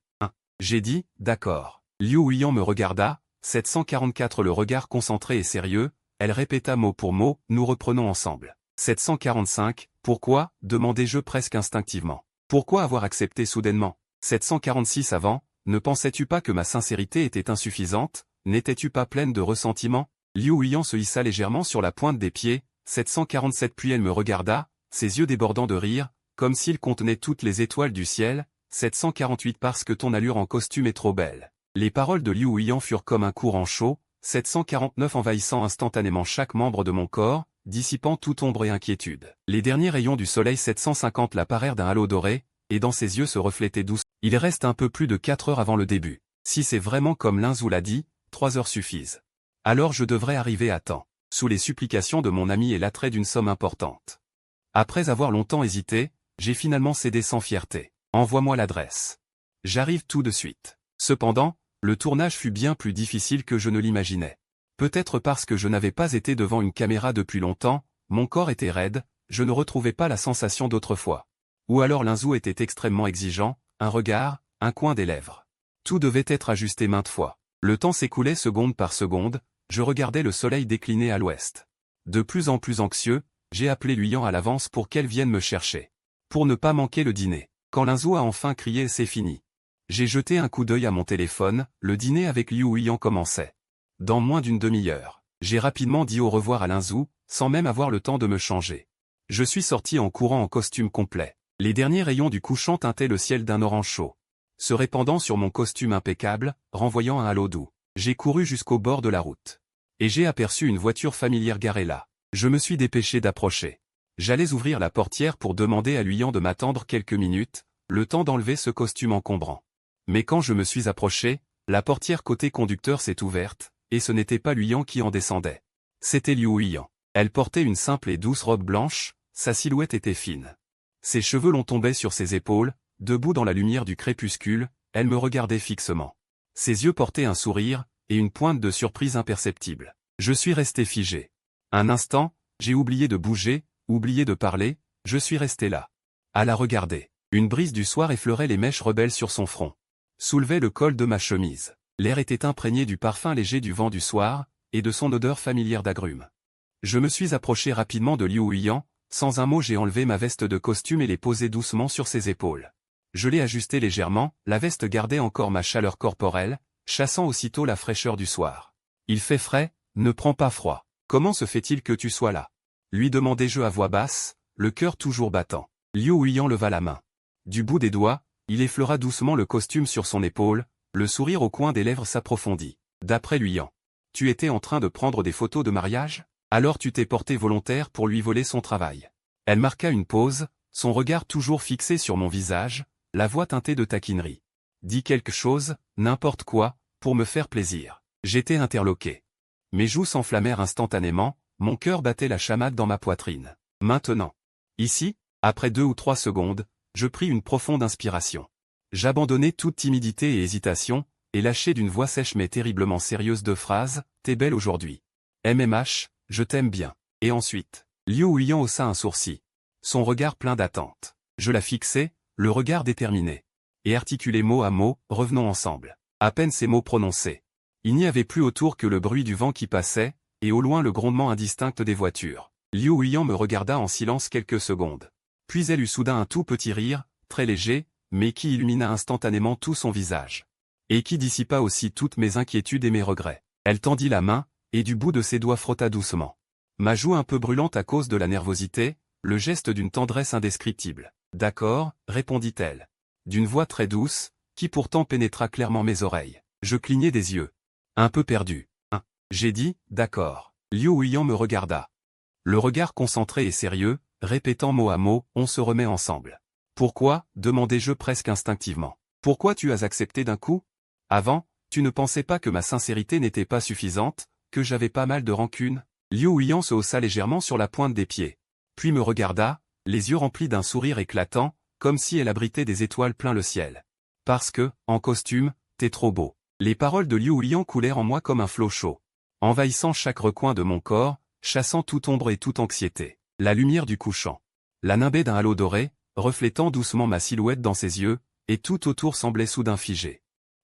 J'ai dit, d'accord. Liu Huiyan me regarda, 744 le regard concentré et sérieux, elle répéta mot pour mot, nous reprenons ensemble. 745, pourquoi, demandai-je presque instinctivement. Pourquoi avoir accepté soudainement? 746 avant, ne pensais-tu pas que ma sincérité était insuffisante, n'étais-tu pas pleine de ressentiment? Liu Huiyan se hissa légèrement sur la pointe des pieds, 747 puis elle me regarda, ses yeux débordant de rire, comme s'ils contenaient toutes les étoiles du ciel, 748 parce que ton allure en costume est trop belle. Les paroles de Liu Huiyan furent comme un courant chaud, 749 envahissant instantanément chaque membre de mon corps, dissipant toute ombre et inquiétude. Les derniers rayons du soleil 750 la parèrent d'un halo doré, et dans ses yeux se reflétait douce. Il reste un peu plus de 4 heures avant le début. Si c'est vraiment comme Linzou l'a dit, 3 heures suffisent. Alors je devrais arriver à temps. Sous les supplications de mon ami et l'attrait d'une somme importante. Après avoir longtemps hésité, j'ai finalement cédé sans fierté. Envoie-moi l'adresse. J'arrive tout de suite. Cependant, le tournage fut bien plus difficile que je ne l'imaginais. Peut-être parce que je n'avais pas été devant une caméra depuis longtemps, mon corps était raide, je ne retrouvais pas la sensation d'autrefois. Ou alors Linzou était extrêmement exigeant, un regard, un coin des lèvres. Tout devait être ajusté maintes fois. Le temps s'écoulait seconde par seconde, je regardais le soleil décliner à l'ouest. De plus en plus anxieux, j'ai appelé Huiyan à l'avance pour qu'elle vienne me chercher. Pour ne pas manquer le dîner. Quand Linzou a enfin crié « c'est fini ». J'ai jeté un coup d'œil à mon téléphone, le dîner avec Liu Huiyan commençait. Dans moins d'une demi-heure, j'ai rapidement dit au revoir à Linzou, sans même avoir le temps de me changer. Je suis sorti en courant en costume complet. Les derniers rayons du couchant teintaient le ciel d'un orange chaud. Se répandant sur mon costume impeccable, renvoyant un halo doux. J'ai couru jusqu'au bord de la route. Et j'ai aperçu une voiture familière garée là. Je me suis dépêché d'approcher. J'allais ouvrir la portière pour demander à Huiyan de m'attendre quelques minutes, le temps d'enlever ce costume encombrant. Mais quand je me suis approché, la portière côté conducteur s'est ouverte, et ce n'était pas Huiyan qui en descendait. C'était Liu Huiyan. Elle portait une simple et douce robe blanche, sa silhouette était fine. Ses cheveux longs tombaient sur ses épaules, debout dans la lumière du crépuscule, elle me regardait fixement. Ses yeux portaient un sourire, et une pointe de surprise imperceptible. Je suis resté figé. Un instant, j'ai oublié de bouger, oublié de parler, je suis resté là. À la regarder. Une brise du soir effleurait les mèches rebelles sur son front. Soulevait le col de ma chemise. L'air était imprégné du parfum léger du vent du soir, et de son odeur familière d'agrumes. Je me suis approché rapidement de Liu Huiyan, sans un mot j'ai enlevé ma veste de costume et l'ai posée doucement sur ses épaules. Je l'ai ajustée légèrement, la veste gardait encore ma chaleur corporelle, chassant aussitôt la fraîcheur du soir. Il fait frais, ne prends pas froid. Comment se fait-il que tu sois là? Lui demandai-je à voix basse, le cœur toujours battant. Liu Huiyan leva la main. Du bout des doigts, il effleura doucement le costume sur son épaule, le sourire au coin des lèvres s'approfondit. D'après Huiyan, tu étais en train de prendre des photos de mariage? Alors tu t'es porté volontaire pour lui voler son travail. Elle marqua une pause, son regard toujours fixé sur mon visage, la voix teintée de taquinerie. Dis quelque chose, n'importe quoi, pour me faire plaisir. J'étais interloqué. Mes joues s'enflammèrent instantanément, mon cœur battait la chamade dans ma poitrine. Maintenant. Ici, après 2 ou 3 secondes, je pris une profonde inspiration. J'abandonnai toute timidité et hésitation, et lâchai d'une voix sèche mais terriblement sérieuse 2 phrases, t'es belle aujourd'hui. MMH, je t'aime bien. Et ensuite, Liu Huiyan haussa un sourcil. Son regard plein d'attente. Je la fixai, le regard déterminé. Et articulai mot à mot, revenons ensemble. À peine ces mots prononcés. Il n'y avait plus autour que le bruit du vent qui passait, et au loin le grondement indistinct des voitures. Liu Huiyan me regarda en silence quelques secondes. Puis elle eut soudain un tout petit rire, très léger, mais qui illumina instantanément tout son visage. Et qui dissipa aussi toutes mes inquiétudes et mes regrets. Elle tendit la main, et du bout de ses doigts frotta doucement. Ma joue un peu brûlante à cause de la nervosité, le geste d'une tendresse indescriptible. D'accord, répondit-elle. D'une voix très douce, qui pourtant pénétra clairement mes oreilles. Je clignai des yeux. Un peu perdu. J'ai dit, d'accord. Liu Huiyan me regarda. Le regard concentré et sérieux, répétant mot à mot, on se remet ensemble. Pourquoi, demandai-je presque instinctivement. Pourquoi tu as accepté d'un coup? Avant, tu ne pensais pas que ma sincérité n'était pas suffisante, que j'avais pas mal de rancune? Liu Huiyan se haussa légèrement sur la pointe des pieds. Puis me regarda, les yeux remplis d'un sourire éclatant, comme si elle abritait des étoiles plein le ciel. Parce que, en costume, t'es trop beau. Les paroles de Liu Huiyan coulèrent en moi comme un flot chaud. Envahissant chaque recoin de mon corps, chassant toute ombre et toute anxiété. La lumière du couchant la nimbait d'un halo doré, reflétant doucement ma silhouette dans ses yeux, et tout autour semblait soudain figé.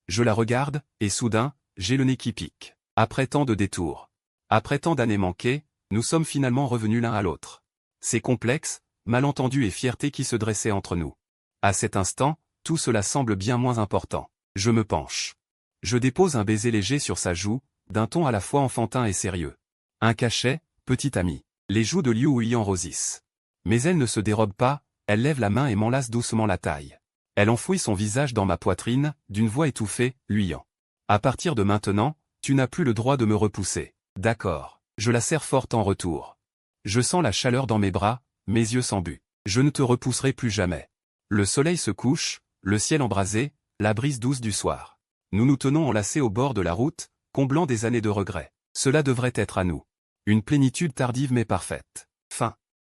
Je la regarde, et soudain, j'ai le nez qui pique. Après tant de détours, après tant d'années manquées, nous sommes finalement revenus l'un à l'autre. C'est complexe, malentendu et fierté qui se dressaient entre nous. À cet instant, tout cela semble bien moins important. Je me penche. Je dépose un baiser léger sur sa joue, d'un ton à la fois enfantin et sérieux. Un cachet, petit ami. Les joues de Liu Huiyan rosissent. Mais elle ne se dérobe pas, elle lève la main et m'enlace doucement la taille. Elle enfouit son visage dans ma poitrine, d'une voix étouffée, Huiyan. À partir de maintenant, tu n'as plus le droit de me repousser. D'accord. Je la serre forte en retour. Je sens la chaleur dans mes bras, mes yeux s'embuent. Je ne te repousserai plus jamais. Le soleil se couche, le ciel embrasé, la brise douce du soir. Nous nous tenons enlacés au bord de la route, comblant des années de regrets. Cela devrait être à nous. Une plénitude tardive mais parfaite. Fin.